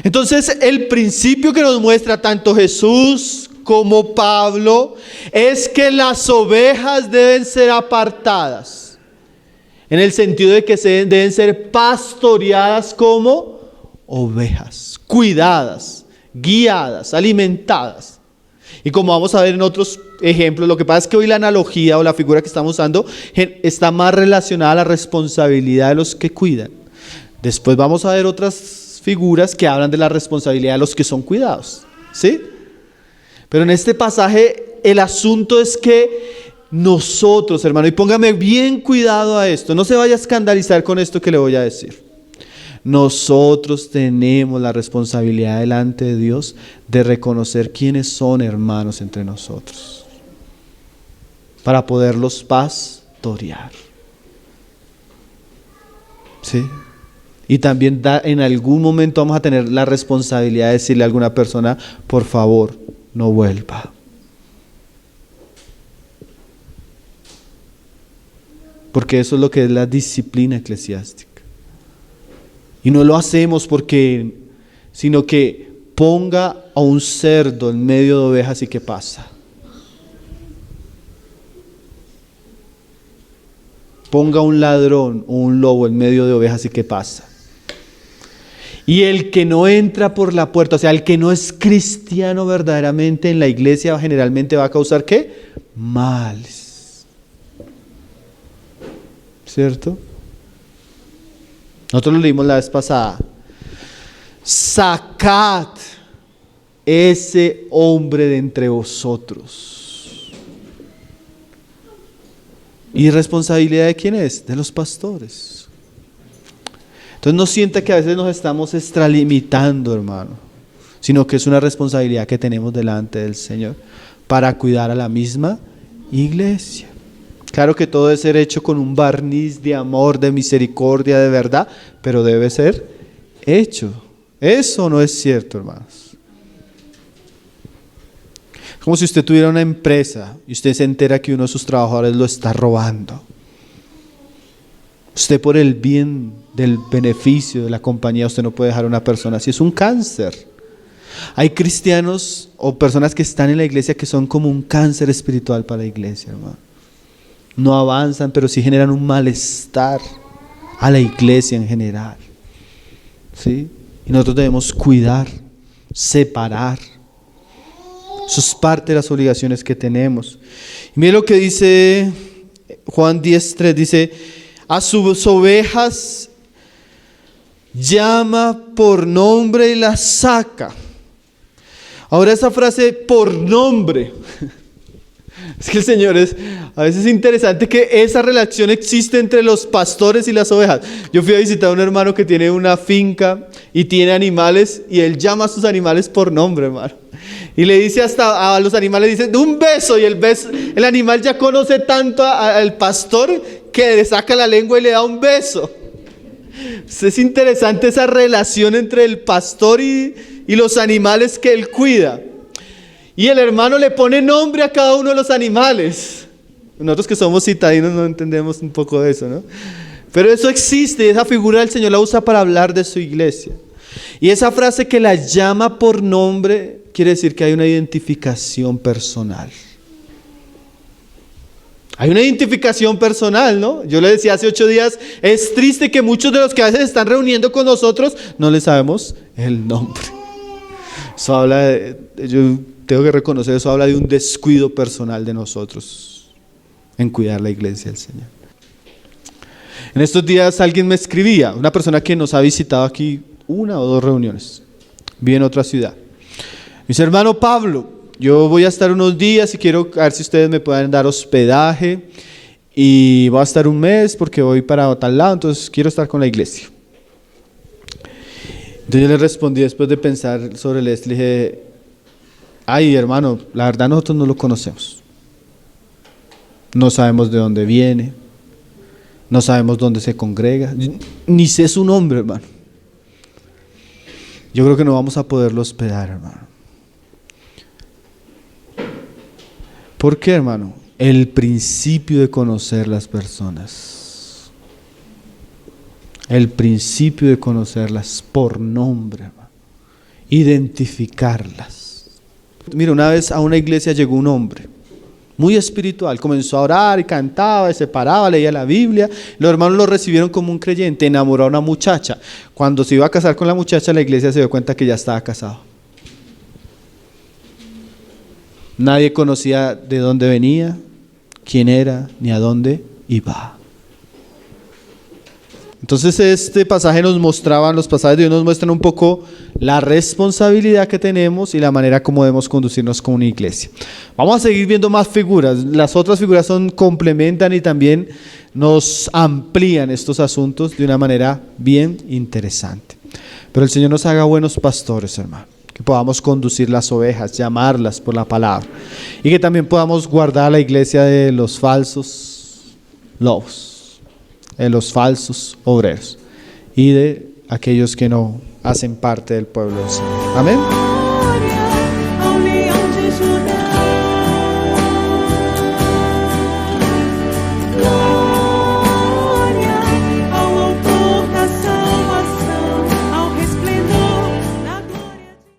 Entonces el principio que nos muestra tanto Jesús como Pablo es que las ovejas deben ser apartadas, en el sentido de que deben ser pastoreadas como ovejas, cuidadas, guiadas, alimentadas. Y como vamos a ver en otros ejemplos, lo que pasa es que hoy la analogía o la figura que estamos usando está más relacionada a la responsabilidad de los que cuidan. Después vamos a ver otras figuras que hablan de la responsabilidad de los que son cuidados, ¿sí? Pero en este pasaje el asunto es que nosotros, hermano, y póngame bien cuidado a esto, no se vaya a escandalizar con esto que le voy a decir. Nosotros tenemos la responsabilidad delante de Dios de reconocer quiénes son hermanos entre nosotros, para poderlos pastorear. ¿Sí? Y también en algún momento vamos a tener la responsabilidad de decirle a alguna persona, por favor, no vuelva. Porque eso es lo que es la disciplina eclesiástica. Y no lo hacemos sino que ponga a un cerdo en medio de ovejas y ¿qué pasa? Ponga a un ladrón o un lobo en medio de ovejas y ¿qué pasa? Y el que no entra por la puerta, o sea, el que no es cristiano verdaderamente en la iglesia generalmente va a causar ¿qué? Males. ¿Cierto? Nosotros lo leímos la vez pasada. Sacad ese hombre de entre vosotros. ¿Y responsabilidad de quién es? De los pastores. Entonces no sienta que a veces nos estamos extralimitando, hermano, sino que es una responsabilidad que tenemos delante del Señor para cuidar a la misma iglesia. Claro que todo debe ser hecho con un barniz de amor, de misericordia, de verdad, pero debe ser hecho. Eso no es cierto, hermanos. Es como si usted tuviera una empresa y usted se entera que uno de sus trabajadores lo está robando. Usted por el bien del beneficio de la compañía, usted no puede dejar a una persona así. Es un cáncer. Hay cristianos o personas que están en la iglesia que son como un cáncer espiritual para la iglesia, hermano. No avanzan, pero sí generan un malestar a la iglesia en general. ¿Sí? Y nosotros debemos cuidar, separar. Eso es parte de las obligaciones que tenemos. Y mire lo que dice Juan 10:3, dice: a sus ovejas llama por nombre y las saca. Ahora esa frase por nombre, es que el Señor a veces es interesante que esa relación existe entre los pastores y las ovejas. Yo fui a visitar a un hermano que tiene una finca y tiene animales y él llama a sus animales por nombre, hermano. Y le dice hasta a los animales, dice un beso, y el animal ya conoce tanto al pastor que le saca la lengua y le da un beso. Es interesante esa relación entre el pastor y los animales que él cuida. Y el hermano le pone nombre a cada uno de los animales. Nosotros que somos citadinos no entendemos un poco de eso, ¿no? Pero eso existe y esa figura del Señor la usa para hablar de su iglesia. Y esa frase que la llama por nombre quiere decir que hay una identificación personal. Hay una identificación personal, ¿no? Yo le decía hace 8 días, es triste que muchos de los que a veces están reuniendo con nosotros no le sabemos el nombre. Eso habla yo tengo que reconocer, eso habla de un descuido personal de nosotros en cuidar la iglesia del Señor. En estos días alguien me escribía, una persona que nos ha visitado aquí 1 o 2 reuniones, vive en otra ciudad. Me dice: hermano Pablo, yo voy a estar unos días y quiero ver si ustedes me pueden dar hospedaje y voy a estar un mes porque voy para tal lado, entonces quiero estar con la iglesia. Entonces yo le respondí después de pensar sobre esto, le dije: ay hermano, la verdad nosotros no lo conocemos. No sabemos de dónde viene, no sabemos dónde se congrega, ni sé su nombre, hermano. Yo creo que no vamos a poderlo hospedar, hermano. ¿Por qué, hermano? El principio de conocer las personas. El principio de conocerlas por nombre, hermano. Identificarlas. Mira, una vez a una iglesia llegó un hombre muy espiritual, comenzó a orar y cantaba y se paraba, leía la Biblia. Los hermanos lo recibieron como un creyente, enamoró a una muchacha. Cuando se iba a casar con la muchacha, la iglesia se dio cuenta que ya estaba casado. Nadie conocía de dónde venía, quién era, ni a dónde iba. Entonces este pasaje nos mostraba, los pasajes de Dios nos muestran un poco la responsabilidad que tenemos y la manera como debemos conducirnos como una iglesia. Vamos a seguir viendo más figuras. Las otras figuras complementan y también nos amplían estos asuntos de una manera bien interesante. Pero el Señor nos haga buenos pastores, hermano. Que podamos conducir las ovejas, llamarlas por la palabra. Y que también podamos guardar la iglesia de los falsos lobos, de los falsos obreros y de aquellos que no hacen parte del pueblo del Señor. Amén.